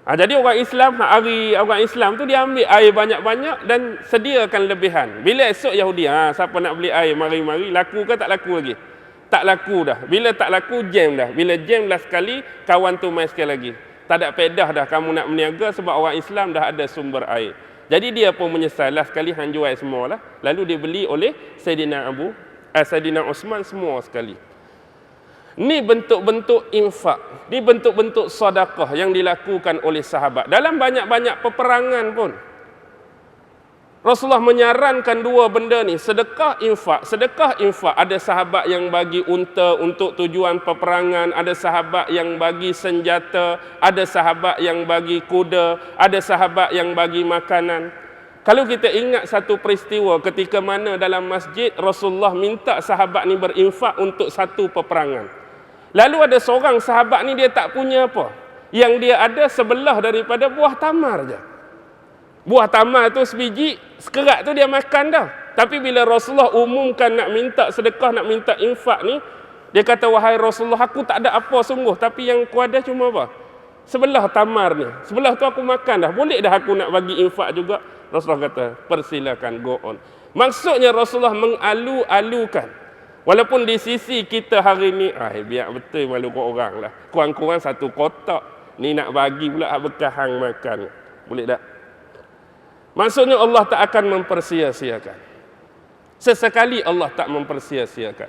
Speaker 1: Jadi orang Islam tu dia ambil air banyak-banyak dan sediakan lebihan. Bila esok Yahudi, siapa nak beli air, mari-mari, laku ke tak laku lagi? Tak laku dah. Bila tak laku, jam dah. Bila jam dah sekali, kawan tu mai sekali lagi. Tak ada pedah dah kamu nak berniaga sebab orang Islam dah ada sumber air. Jadi dia pun menyesal lah sekali hang jual semua lah. Lalu dibeli oleh Saidina Osman semua sekali. Ni bentuk-bentuk infak. Ni bentuk-bentuk sedekah yang dilakukan oleh sahabat. Dalam banyak-banyak peperangan pun Rasulullah menyarankan dua benda ni, sedekah, infak. Sedekah, infak. Ada sahabat yang bagi unta untuk tujuan peperangan, ada sahabat yang bagi senjata, ada sahabat yang bagi kuda, ada sahabat yang bagi makanan. Kalau kita ingat satu peristiwa ketika mana dalam masjid Rasulullah minta sahabat ni berinfak untuk satu peperangan. Lalu ada seorang sahabat ni dia tak punya apa. Yang dia ada sebelah daripada buah tamar je. Buah tamar tu sebiji, sekerat tu dia makan dah. Tapi bila Rasulullah umumkan nak minta sedekah, nak minta infak ni, dia kata, wahai Rasulullah, aku tak ada apa sungguh, tapi yang aku ada cuma apa? Sebelah tamar ni. Sebelah tu aku makan dah. Boleh dah aku nak bagi infak juga? Rasulullah kata, persilakan, go on. Maksudnya Rasulullah mengalu-alukan. Walaupun di sisi kita hari ni, biar betul malu kat orang lah. Kurang-kurang satu kotak. Ni nak bagi pula bekas hang makan. Boleh tak? Maksudnya Allah tak akan mempersia-siakan. Sesekali Allah tak mempersia-siakan.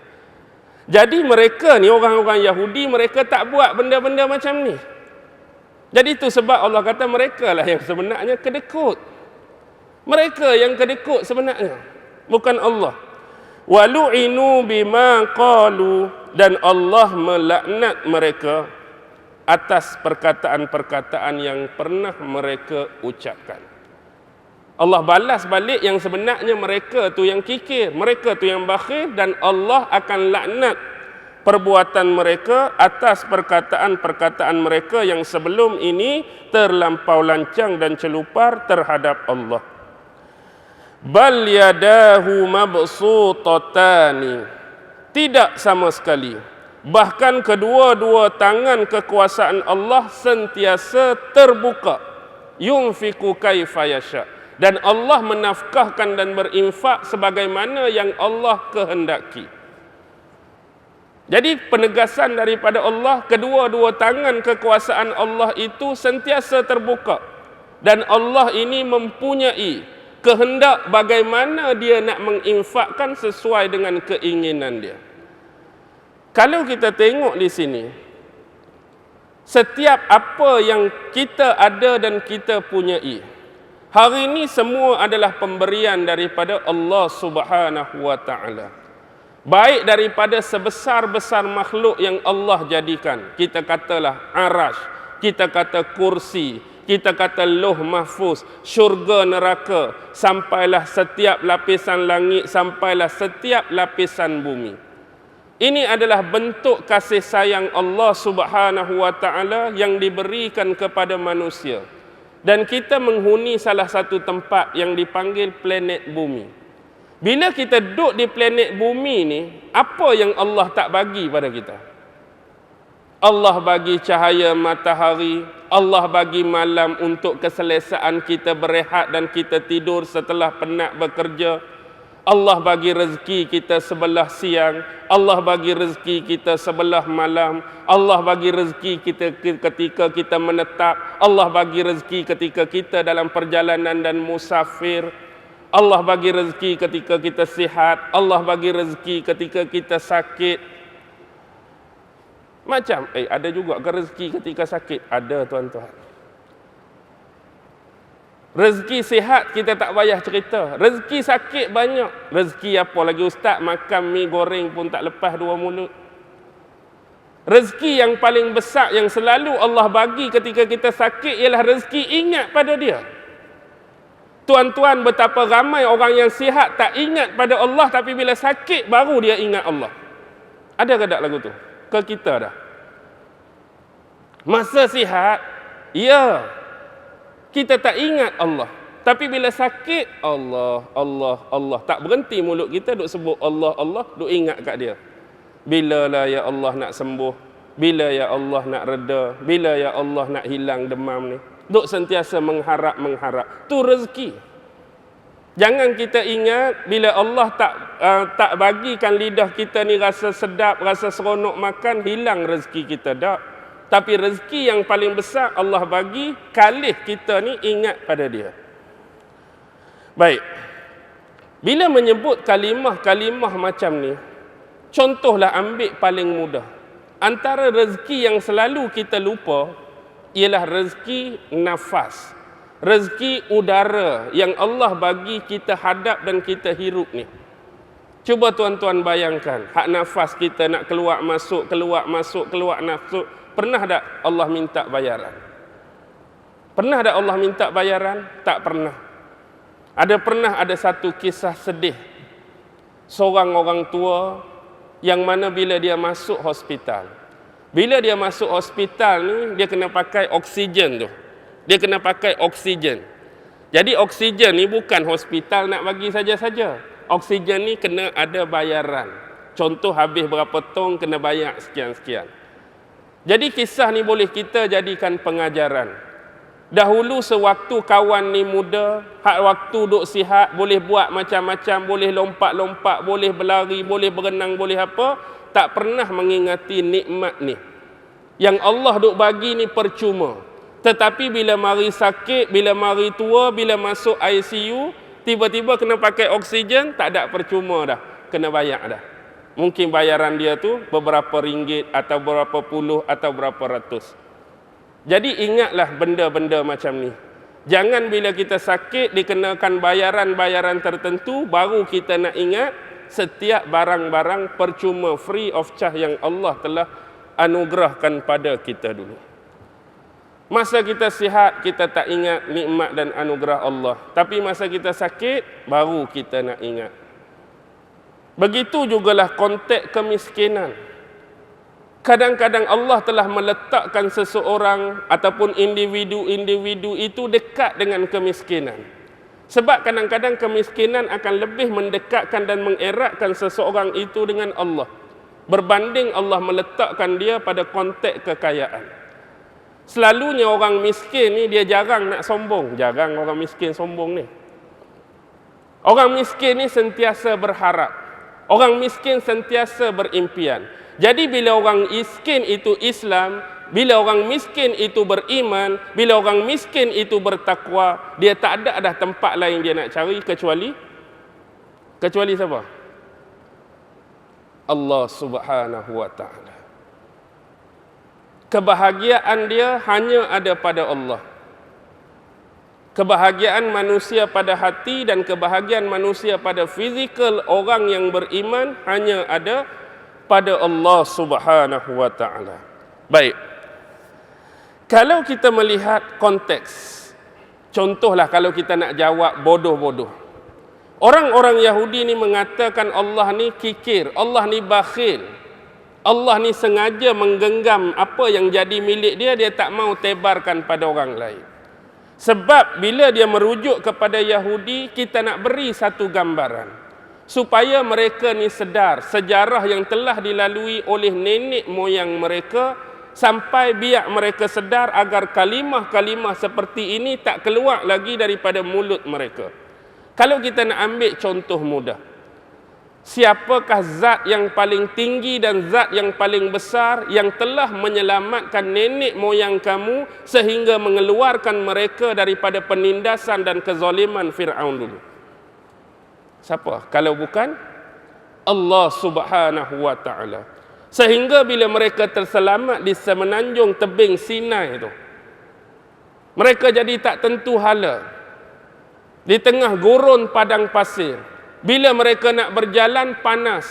Speaker 1: Jadi mereka ni, orang-orang Yahudi, mereka tak buat benda-benda macam ni. Jadi itu sebab Allah kata mereka lah yang sebenarnya kedekut. Mereka yang kedekut sebenarnya, bukan Allah. Walu'inu bima qalu, dan Allah melaknat mereka atas perkataan-perkataan yang pernah mereka ucapkan. Allah balas balik yang sebenarnya mereka tu yang kikir, mereka tu yang bakhil, dan Allah akan laknat perbuatan mereka atas perkataan-perkataan mereka yang sebelum ini terlampau lancang dan celupar terhadap Allah. Bal yadahu mabsutatani, tidak sama sekali. Bahkan kedua-dua tangan kekuasaan Allah sentiasa terbuka. Yunfiku kaifa yasha. Dan Allah menafkahkan dan berinfak sebagaimana yang Allah kehendaki. Jadi penegasan daripada Allah, kedua-dua tangan kekuasaan Allah itu sentiasa terbuka. Dan Allah ini mempunyai kehendak bagaimana dia nak menginfakkan sesuai dengan keinginan dia. Kalau kita tengok di sini, setiap apa yang kita ada dan kita punyai, hari ini semua adalah pemberian daripada Allah Subhanahu wa taala. Baik daripada sebesar-besar makhluk yang Allah jadikan. Kita katalah arash, kita kata kursi, kita kata lauh mahfuz, syurga neraka, sampailah setiap lapisan langit, sampailah setiap lapisan bumi. Ini adalah bentuk kasih sayang Allah Subhanahu wa taala yang diberikan kepada manusia. Dan kita menghuni salah satu tempat yang dipanggil planet bumi. Bila kita duduk di planet bumi ni, apa yang Allah tak bagi pada kita? Allah bagi cahaya matahari, Allah bagi malam untuk keselesaan kita berehat dan kita tidur setelah penat bekerja. Allah bagi rezeki kita sebelah siang, Allah bagi rezeki kita sebelah malam, Allah bagi rezeki kita ketika kita menetap, Allah bagi rezeki ketika kita dalam perjalanan dan musafir, Allah bagi rezeki ketika kita sihat, Allah bagi rezeki ketika kita sakit. Macam, ada juga ke rezeki ketika sakit? Ada, tuan-tuan. Rezeki sihat kita tak payah cerita. Rezeki sakit banyak. Rezeki apa lagi ustaz? Makan mi goreng pun tak lepas dua mulut. Rezeki yang paling besar yang selalu Allah bagi ketika kita sakit ialah rezeki ingat pada dia. Tuan-tuan, betapa ramai orang yang sihat tak ingat pada Allah, tapi bila sakit baru dia ingat Allah. Ada ke tak lagu tu? Ke kita dah? Masa sihat, ya, kita tak ingat Allah. Tapi bila sakit, Allah, Allah, Allah. Tak berhenti mulut kita duk sebut Allah, Allah, duk ingat kat dia. Bilalah ya Allah nak sembuh? Bila ya Allah nak reda? Bila ya Allah nak hilang demam ni? Duk sentiasa mengharap. Tu rezeki. Jangan kita ingat bila Allah tak bagikan lidah kita ni rasa sedap, rasa seronok makan, hilang rezeki kita. Tak. Tapi rezeki yang paling besar Allah bagi, kalih kita ni ingat pada dia. Baik. Bila menyebut kalimah-kalimah macam ni, contohlah ambil paling mudah. Antara rezeki yang selalu kita lupa ialah rezeki nafas. Rezeki udara yang Allah bagi kita hadap dan kita hirup ni. Cuba tuan-tuan bayangkan, hak nafas kita nak keluar masuk, keluar masuk, keluar masuk. Pernah tak Allah minta bayaran? Pernah tak Allah minta bayaran? Tak pernah. Pernah ada satu kisah sedih. Seorang orang tua yang mana bila dia masuk hospital. Bila dia masuk hospital ni, dia kena pakai oksigen tu. Dia kena pakai oksigen. Jadi oksigen ni bukan hospital nak bagi saja-saja. Oksigen ni kena ada bayaran. Contoh habis berapa tong kena bayar sekian-sekian. Jadi kisah ni boleh kita jadikan pengajaran. Dahulu sewaktu kawan ni muda, hak waktu duk sihat, boleh buat macam-macam, boleh lompat-lompat, boleh berlari, boleh berenang, boleh apa, tak pernah mengingati nikmat ni. Yang Allah duk bagi ni percuma. Tetapi bila mari sakit, bila mari tua, bila masuk ICU, tiba-tiba kena pakai oksigen, tak ada percuma dah. Kena bayar dah. Mungkin bayaran dia tu beberapa ringgit atau berapa puluh atau berapa ratus. Jadi ingatlah benda-benda macam ni. Jangan bila kita sakit dikenakan bayaran-bayaran tertentu, baru kita nak ingat setiap barang-barang percuma, free of charge yang Allah telah anugerahkan pada kita dulu. Masa kita sihat, kita tak ingat nikmat dan anugerah Allah. Tapi masa kita sakit, baru kita nak ingat. Begitu jugalah konteks kemiskinan. Kadang-kadang Allah telah meletakkan seseorang ataupun individu-individu itu dekat dengan kemiskinan. Sebab kadang-kadang kemiskinan akan lebih mendekatkan dan mengeratkan seseorang itu dengan Allah. Berbanding Allah meletakkan dia pada konteks kekayaan. Selalunya orang miskin ni dia jarang nak sombong. Jarang orang miskin sombong ni. Orang miskin ni sentiasa berharap. Orang miskin sentiasa berimpian. Jadi bila orang miskin itu Islam, bila orang miskin itu beriman, bila orang miskin itu bertakwa, dia tak ada dah tempat lain dia nak cari kecuali siapa? Allah Subhanahu wa taala. Kebahagiaan dia hanya ada pada Allah. Kebahagiaan manusia pada hati dan kebahagiaan manusia pada fizikal orang yang beriman hanya ada pada Allah Subhanahu wa taala. Baik. Kalau kita melihat konteks, contohlah kalau kita nak jawab bodoh-bodoh. Orang-orang Yahudi ni mengatakan Allah ni kikir, Allah ni bakhil. Allah ni sengaja menggenggam apa yang jadi milik dia, dia tak mau tebarkan pada orang lain. Sebab bila dia merujuk kepada Yahudi, kita nak beri satu gambaran. Supaya mereka ni sedar sejarah yang telah dilalui oleh nenek moyang mereka, sampai biar mereka sedar agar kalimah-kalimah seperti ini tak keluar lagi daripada mulut mereka. Kalau kita nak ambil contoh mudah. Siapakah zat yang paling tinggi dan zat yang paling besar yang telah menyelamatkan nenek moyang kamu sehingga mengeluarkan mereka daripada penindasan dan kezaliman Fir'aun dulu? Siapa? Kalau bukan Allah Subhanahu wa taala. Sehingga bila mereka terselamat di semenanjung tebing Sinai itu, mereka jadi tak tentu hala di tengah gurun padang pasir. Bila mereka nak berjalan panas,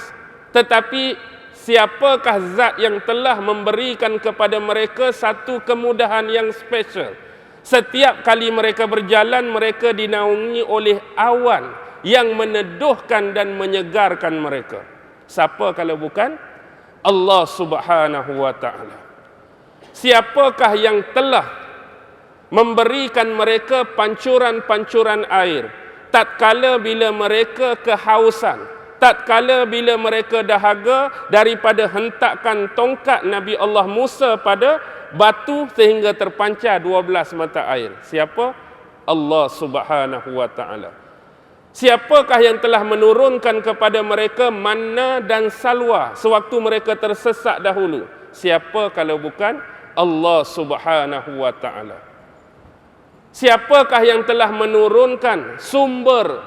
Speaker 1: tetapi siapakah zat yang telah memberikan kepada mereka satu kemudahan yang special? Setiap kali mereka berjalan, mereka dinaungi oleh awan yang meneduhkan dan menyegarkan mereka. Siapa kalau bukan Allah Subhanahu wa taala? Siapakah yang telah memberikan mereka pancuran-pancuran air tatkala bila mereka kehausan, tatkala bila mereka dahaga, daripada hentakan tongkat Nabi Allah Musa pada batu sehingga terpancar 12 mata air. Siapa? Allah Subhanahu wa taala. Siapakah yang telah menurunkan kepada mereka manna dan salwa sewaktu mereka tersesat dahulu? Siapa kalau bukan Allah Subhanahu wa taala? Siapakah yang telah menurunkan sumber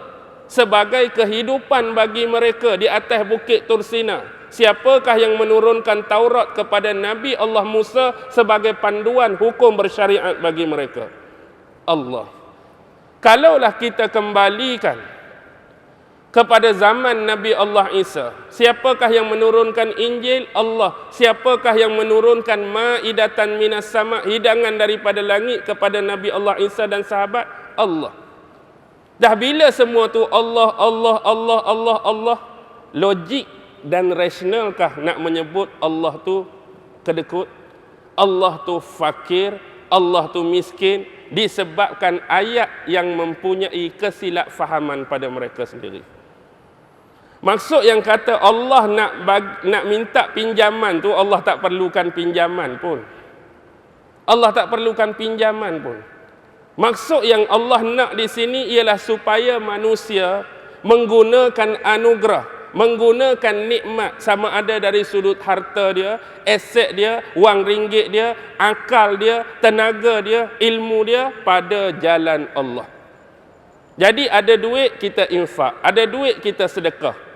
Speaker 1: sebagai kehidupan bagi mereka di atas bukit Tursina? Siapakah yang menurunkan Taurat kepada Nabi Allah Musa sebagai panduan hukum bersyariat bagi mereka? Allah. Kalaulah kita kembalikan kepada zaman Nabi Allah Isa, siapakah yang menurunkan Injil? Allah. Siapakah yang menurunkan ma'idatan minas sama', hidangan daripada langit kepada Nabi Allah Isa dan sahabat? Allah. Dah bila semua tu Allah, Allah, Allah, Allah, Allah, logik dan rasionalkah nak menyebut Allah tu kedekut, Allah tu fakir, Allah tu miskin, disebabkan ayat yang mempunyai kesilapfahaman pada mereka sendiri. Maksud yang kata Allah nak minta pinjaman tu, Allah tak perlukan pinjaman pun. Allah tak perlukan pinjaman pun. Maksud yang Allah nak di sini ialah supaya manusia menggunakan anugerah, menggunakan nikmat, sama ada dari sudut harta dia, aset dia, wang ringgit dia, akal dia, tenaga dia, ilmu dia pada jalan Allah. Jadi ada duit kita infak, ada duit kita sedekah.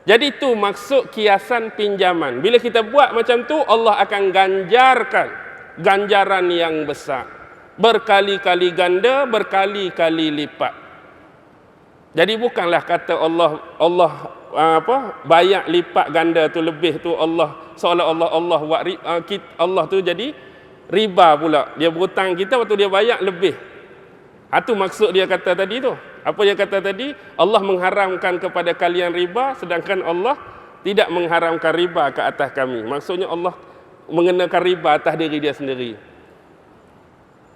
Speaker 1: Jadi itu maksud kiasan pinjaman. Bila kita buat macam tu, Allah akan ganjarkan ganjaran yang besar. Berkali-kali ganda, berkali-kali lipat. Jadi bukanlah kata Allah banyak lipat ganda tu, lebih tu Allah, seolah-olah Allah tu jadi riba pula. Dia berhutang kita, waktu dia bayar lebih. Itu maksud dia kata tadi tu. Apa dia kata tadi? Allah mengharamkan kepada kalian riba, sedangkan Allah tidak mengharamkan riba ke atas kami. Maksudnya Allah mengenakan riba atas diri dia sendiri.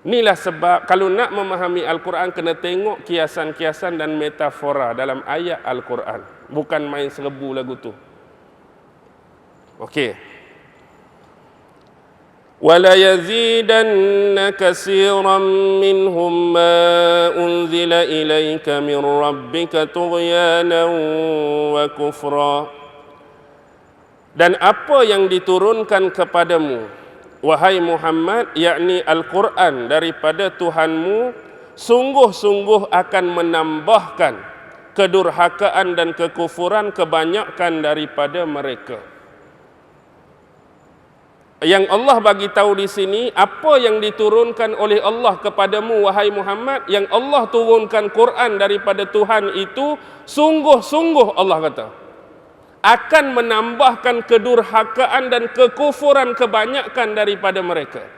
Speaker 1: Inilah sebab kalau nak memahami Al-Quran, kena tengok kiasan-kiasan dan metafora dalam ayat Al-Quran. Bukan main serbu lagu tu. Okey. وَلَا يَزِيدَنَّ كَثِيرًا مِّنْهُمْ مَا أُنْزِلَ إِلَيْكَ مِنْ رَبِّكَ طُغْيَانًا وَكُفْرًا. Dan apa yang diturunkan kepadamu, wahai Muhammad, yakni Al-Quran daripada Tuhanmu, sungguh-sungguh akan menambahkan kedurhakaan dan kekufuran kebanyakan daripada mereka. Yang Allah bagi tahu di sini, apa yang diturunkan oleh Allah kepadamu wahai Muhammad, yang Allah turunkan Quran daripada Tuhan itu, sungguh-sungguh Allah kata akan menambahkan kedurhakaan dan kekufuran kebanyakan daripada mereka.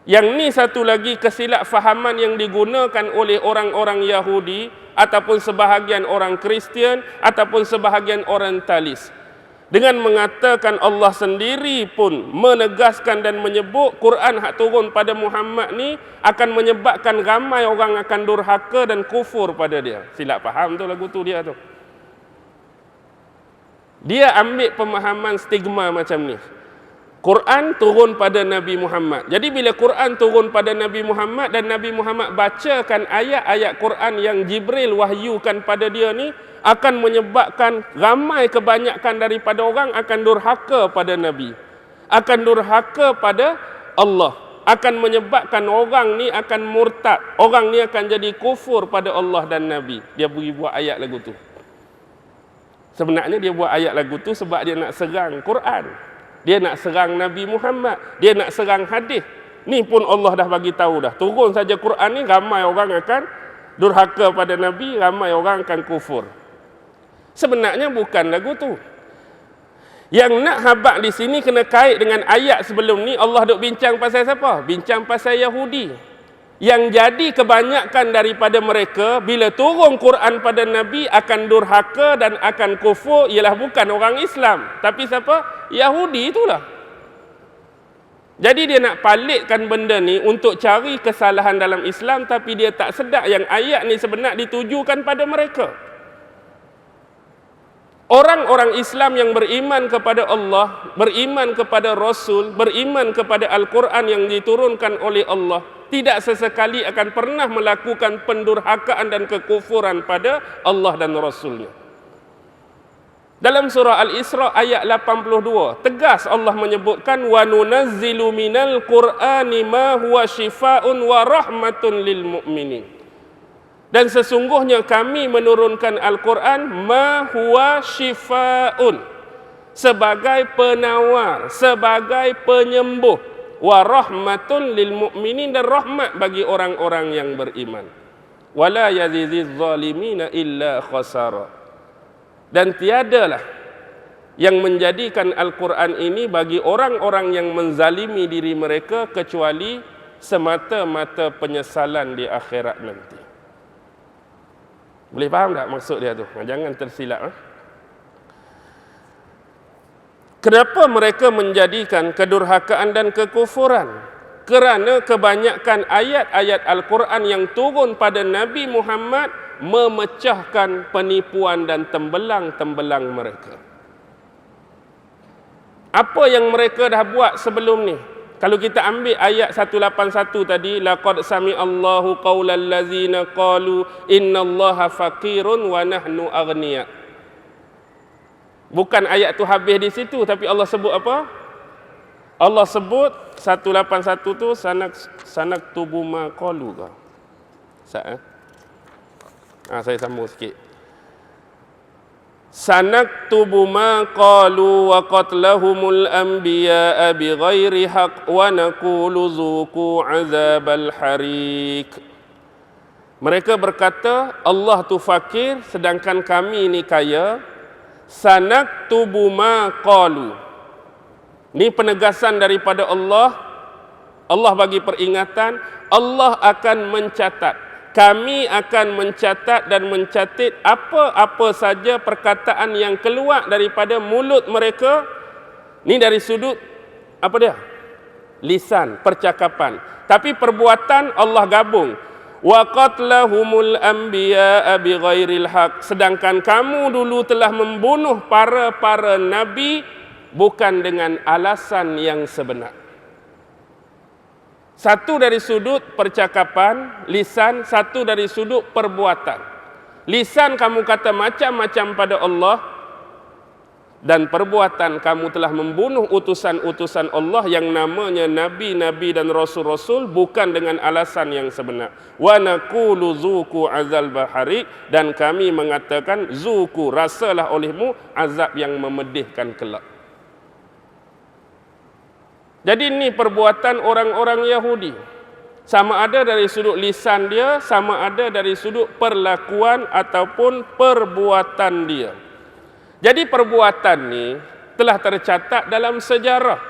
Speaker 1: Yang ni satu lagi kesilapfahaman yang digunakan oleh orang-orang Yahudi ataupun sebahagian orang Kristian ataupun sebahagian orientalis. Dengan mengatakan Allah sendiri pun menegaskan dan menyebut Quran hak turun pada Muhammad ni akan menyebabkan ramai orang akan durhaka dan kufur pada dia. Silap faham tu lagu tu dia tu. Dia ambil pemahaman stigma macam ni. Quran turun pada Nabi Muhammad. Jadi bila Quran turun pada Nabi Muhammad dan Nabi Muhammad bacakan ayat-ayat Quran yang Jibril wahyukan pada dia ni, akan menyebabkan ramai kebanyakan daripada orang akan durhaka pada Nabi. Akan durhaka pada Allah. Akan menyebabkan orang ni akan murtad. Orang ni akan jadi kufur pada Allah dan Nabi. Dia beri buat ayat lagu tu. Sebenarnya dia buat ayat lagu tu sebab dia nak serang Quran. Dia nak serang Nabi Muhammad. Dia nak serang hadis. Ni pun Allah dah bagi tahu dah. Turun saja Quran ni, ramai orang akan durhaka pada Nabi, ramai orang akan kufur. Sebenarnya bukan lagu tu. Yang nak habaq di sini kena kait dengan ayat sebelum ni. Allah duk bincang pasal siapa? Bincang pasal Yahudi. Yang jadi kebanyakan daripada mereka bila turun Quran pada Nabi akan durhaka dan akan kufur ialah bukan orang Islam, tapi siapa? Yahudi itulah. Jadi dia nak palitkan benda ni untuk cari kesalahan dalam Islam, tapi dia tak sedar yang ayat ni sebenarnya ditujukan pada mereka. Orang-orang Islam yang beriman kepada Allah, beriman kepada Rasul, beriman kepada Al-Quran yang diturunkan oleh Allah, tidak sesekali akan pernah melakukan pendurhakaan dan kekufuran pada Allah dan Rasulnya. Dalam surah Al-Isra ayat 82, tegas Allah menyebutkan wa nunazzilu minal Qur'ani ma huwa shifaa'un wa rahmatun lil mu'minin. Dan sesungguhnya kami menurunkan Al-Quran ma huwa shifaa'un, sebagai penawar, sebagai penyembuh, wa rahmatun lil mu'minin, dan rahmat bagi orang-orang yang beriman. Wala yaziziz zalimina illa khasara. Dan tiadalah yang menjadikan Al-Quran ini bagi orang-orang yang menzalimi diri mereka kecuali semata-mata penyesalan di akhirat nanti. Boleh faham tak maksud dia tu? Jangan tersilap. Kenapa mereka menjadikan kedurhakaan dan kekufuran? Kerana kebanyakan ayat-ayat Al-Quran yang turun pada Nabi Muhammad memecahkan penipuan dan tembelang-tembelang mereka. Apa yang mereka dah buat sebelum ni? Kalau kita ambil ayat 181 tadi, laqad sami'allahu qaulal ladzina qalu innallaha faqirun wa nahnu aghniya. Bukan ayat tu habis di situ, tapi Allah sebut apa? Allah sebut 181 tu sanak tubu ma qalu ke? Saya sambung sikit. Sanaktubu ma qalu wa qatlahumul anbiya'a bighairi haqq wa naqulu zuqu azabal harik. Mereka berkata Allah tu fakir sedangkan kami ni kaya. Sanaktubu ma qalu. Ini penegasan daripada Allah. Allah bagi peringatan, Allah akan mencatat. Kami akan mencatat dan mencatat apa-apa saja perkataan yang keluar daripada mulut mereka. Ni dari sudut apa dia? Lisan, percakapan. Tapi perbuatan Allah gabung. Wa qatlahumul anbiya'a bighairil haqq. Sedangkan kamu dulu telah membunuh para nabi bukan dengan alasan yang sebenar. Satu dari sudut percakapan, lisan, satu dari sudut perbuatan. Lisan kamu kata macam-macam pada Allah, dan perbuatan kamu telah membunuh utusan-utusan Allah yang namanya nabi-nabi dan rasul-rasul bukan dengan alasan yang sebenar. Wa naqulu zuqu azal bahari, dan kami mengatakan zuqu, rasalah olehmu azab yang memedihkan kelak. Jadi ini perbuatan orang-orang Yahudi. Sama ada dari sudut lisan dia, sama ada dari sudut perlakuan ataupun perbuatan dia. Jadi perbuatan ni telah tercatat dalam sejarah.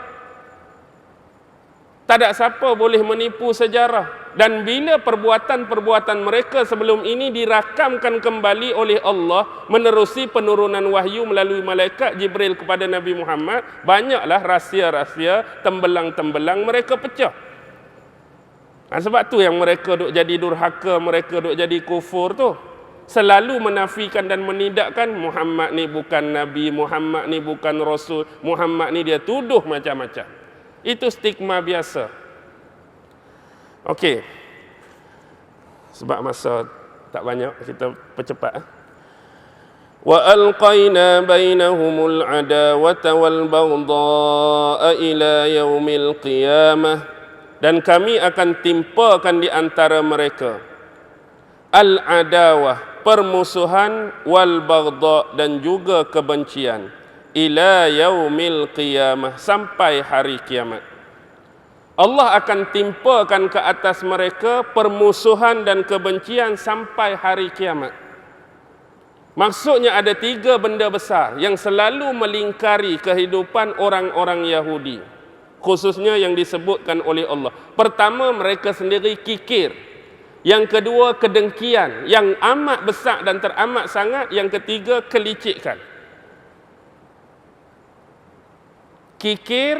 Speaker 1: Tak ada siapa boleh menipu sejarah. Dan bila perbuatan-perbuatan mereka sebelum ini dirakamkan kembali oleh Allah menerusi penurunan wahyu melalui malaikat Jibril kepada Nabi Muhammad, banyaklah rahsia-rahsia, tembelang-tembelang mereka pecah. Sebab tu yang mereka duk jadi durhaka, mereka duk jadi kufur tu. Selalu menafikan dan menidakkan Muhammad ni bukan Nabi, Muhammad ni bukan Rasul, Muhammad ni dia tuduh macam-macam. Itu stigma biasa. Okey. Sebab masa tak banyak, kita percepat. Wa alqaina bainahumul adawata wal baghdha'a ila yaumil qiyamah. Dan kami akan timpakan di antara mereka al-adawah, permusuhan, wal baghdha', dan juga kebencian, ila yaumil qiyamah, sampai hari kiamat. Allah akan timpakan ke atas mereka permusuhan dan kebencian sampai hari kiamat. Maksudnya ada 3 benda besar yang selalu melingkari kehidupan orang-orang Yahudi, khususnya yang disebutkan oleh Allah. Pertama, mereka sendiri kikir. Yang kedua, kedengkian yang amat besar dan teramat sangat. Yang ketiga, kelicikan. Kikir,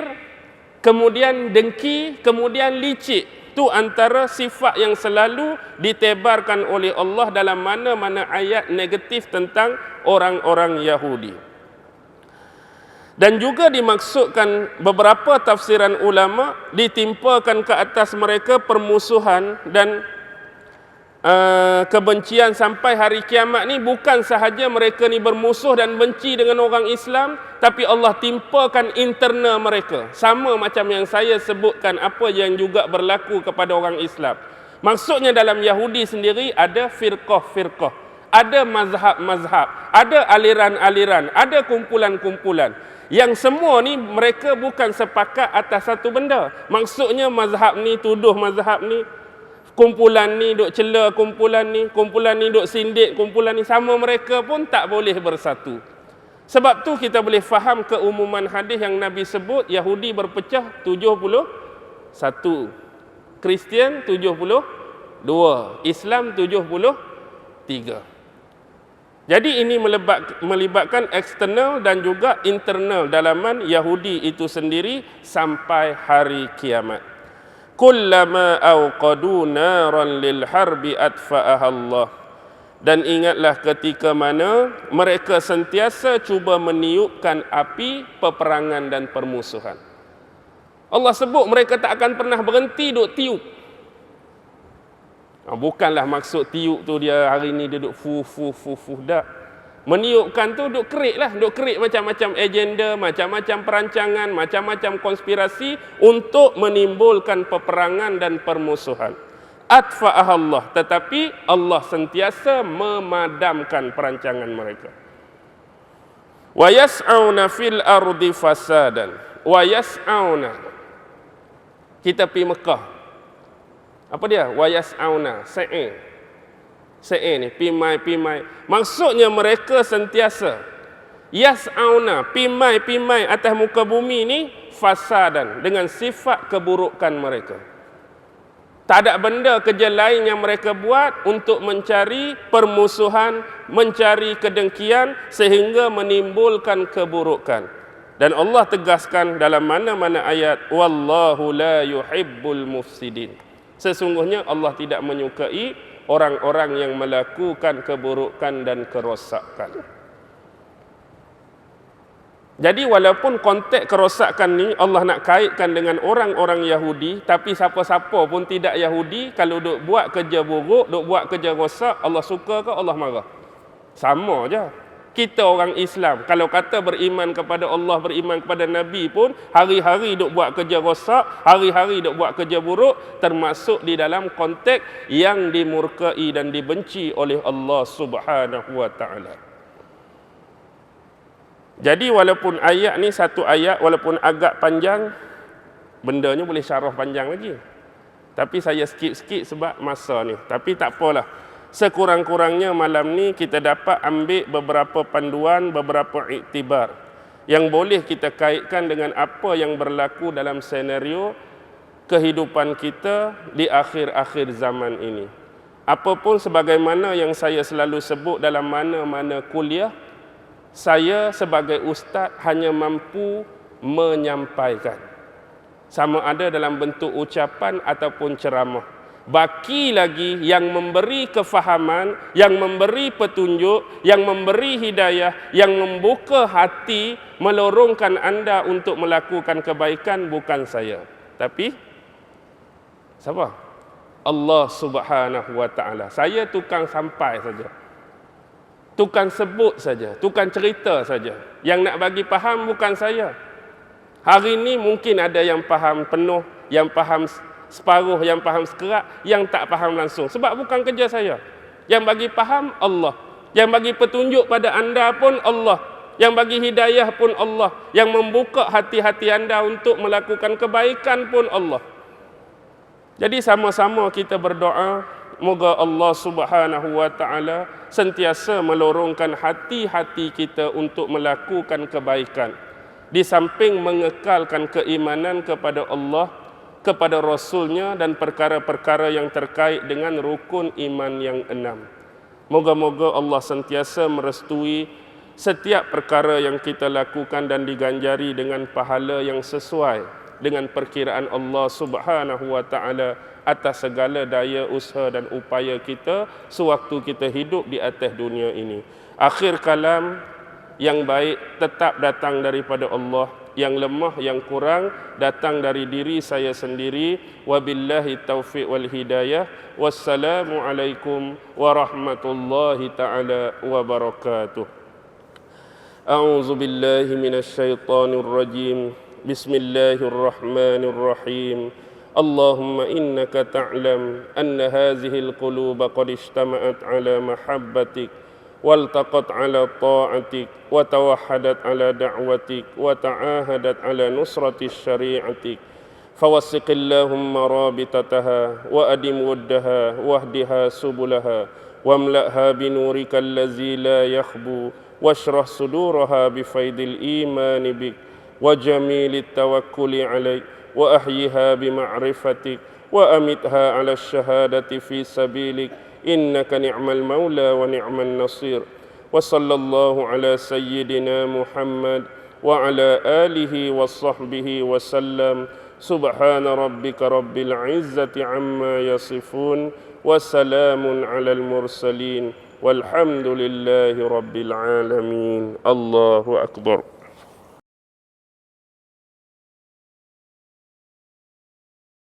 Speaker 1: kemudian dengki, kemudian licik. Itu antara sifat yang selalu ditebarkan oleh Allah dalam mana-mana ayat negatif tentang orang-orang Yahudi. Dan juga dimaksudkan beberapa tafsiran ulama ditimpakan ke atas mereka permusuhan dan kebencian sampai hari kiamat ni, bukan sahaja mereka ni bermusuh dan benci dengan orang Islam, tapi Allah timpakan internal mereka. Sama macam yang saya sebutkan apa yang juga berlaku kepada orang Islam. Maksudnya dalam Yahudi sendiri ada firqah-firqah, ada mazhab-mazhab, ada aliran-aliran, ada kumpulan-kumpulan. Yang semua ni mereka bukan sepakat atas satu benda. Maksudnya mazhab ni tuduh mazhab ni, kumpulan ni duk cela kumpulan ni duk sindik kumpulan ni, sama mereka pun tak boleh bersatu. Sebab tu kita boleh faham keumuman hadis yang Nabi sebut, Yahudi berpecah 71, Kristian 72, Islam 73. Jadi ini melibatkan eksternal dan juga internal dalaman Yahudi itu sendiri sampai hari kiamat. Kullama awqadu naran lil harbi atfa'aha Allah. Dan ingatlah ketika mana mereka sentiasa cuba meniupkan api peperangan dan permusuhan. Allah sebut mereka tak akan pernah berhenti duk tiup. Bukanlah maksud tiup tu dia hari ni dia duk fu dak. Meniupkan tu duk kerik lah, duk kerik macam-macam agenda, macam-macam perancangan, macam-macam konspirasi untuk menimbulkan peperangan dan permusuhan. Atfa'ah Allah, tetapi Allah sentiasa memadamkan perancangan mereka. Wa yas'auna fil ardi fasadan. Wa yas'auna. Kita pergi Mekah. Apa dia? Wa yas'auna, sa'i ni pimai. Maksudnya mereka sentiasa yas'auna, pimai atas muka bumi ni fasadan, dengan sifat keburukan mereka. Tak ada benda kerja lain yang mereka buat untuk mencari permusuhan, mencari kedengkian sehingga menimbulkan keburukan. Dan Allah tegaskan dalam mana-mana ayat, wallahu la yuhibbul mufsidin. Sesungguhnya Allah tidak menyukai orang-orang yang melakukan keburukan dan kerosakan. Jadi walaupun konteks kerosakan ni Allah nak kaitkan dengan orang-orang Yahudi, tapi siapa-siapa pun tidak Yahudi kalau duk buat kerja buruk, duk buat kerja rosak, Allah suka ke Allah marah? Sama je. Kita orang Islam kalau kata beriman kepada Allah, beriman kepada Nabi pun hari-hari duk buat kerja rosak, hari-hari duk buat kerja buruk, termasuk di dalam konteks yang dimurkai dan dibenci oleh Allah Subhanahu wa taala. Jadi walaupun ayat ni satu ayat, walaupun agak panjang, bendanya boleh syarah panjang lagi. Tapi saya skip sebab masa ni. Tapi tak apalah. Sekurang-kurangnya malam ni kita dapat ambil beberapa panduan, beberapa iktibar yang boleh kita kaitkan dengan apa yang berlaku dalam senario kehidupan kita di akhir-akhir zaman ini. Apapun sebagaimana yang saya selalu sebut dalam mana-mana kuliah, saya sebagai ustaz hanya mampu menyampaikan, sama ada dalam bentuk ucapan ataupun ceramah. Baki lagi yang memberi kefahaman, yang memberi petunjuk, yang memberi hidayah, yang membuka hati, melorongkan anda untuk melakukan kebaikan, bukan saya, tapi siapa? Allah Subhanahu wa taala. Saya tukang sampai saja, tukang sebut saja, tukang cerita saja. Yang nak bagi faham bukan saya. Hari ini mungkin ada yang faham penuh, yang faham separuh, yang faham sekerat, yang tak faham langsung. Sebab bukan kerja saya. Yang bagi faham Allah. Yang bagi petunjuk pada anda pun Allah. Yang bagi hidayah pun Allah. Yang membuka hati-hati anda untuk melakukan kebaikan pun Allah. Jadi sama-sama kita berdoa, moga Allah Subhanahu wa taala sentiasa melorongkan hati-hati kita untuk melakukan kebaikan. Di samping mengekalkan keimanan kepada Allah, kepada Rasulnya dan perkara-perkara yang terkait dengan rukun iman yang 6. Moga-moga Allah sentiasa merestui setiap perkara yang kita lakukan dan diganjari dengan pahala yang sesuai dengan perkiraan Allah Subhanahu wa taala atas segala daya usaha dan upaya kita sewaktu kita hidup di atas dunia ini. Akhir kalam, yang baik tetap datang daripada Allah, yang lemah, yang kurang datang dari diri saya sendiri. Wabillahi taufiq wal hidayah. Wassalamu alaikum warahmatullahi taala wabarakatuh. A'udzu billahi minasy syaithanir rajim. Bismillahirrahmanirrahim. Allahumma innaka ta'lam anna hadhihi al-quluba qad ijtama'at ala mahabbatik والتقت على طاعتك وتوحدت على دعوتك وتعاهدت على نصرة شريعتك فوثق اللهم رابطتها وأدم ودها واهدها سبلها واملأها بنورك الذي لا يخبو واشرح صدورها بفيض الإيمان بك وجميل التوكل عليك وأحيها بمعرفتك وأمتها على الشهادة في سبيلك إنك نعم المولى ونعم النصير وصلى الله على سيدنا محمد وعلى آله وصحبه وسلم سبحان ربك رب العزة عما يصفون وسلام على المرسلين والحمد لله رب العالمين. الله أكبر.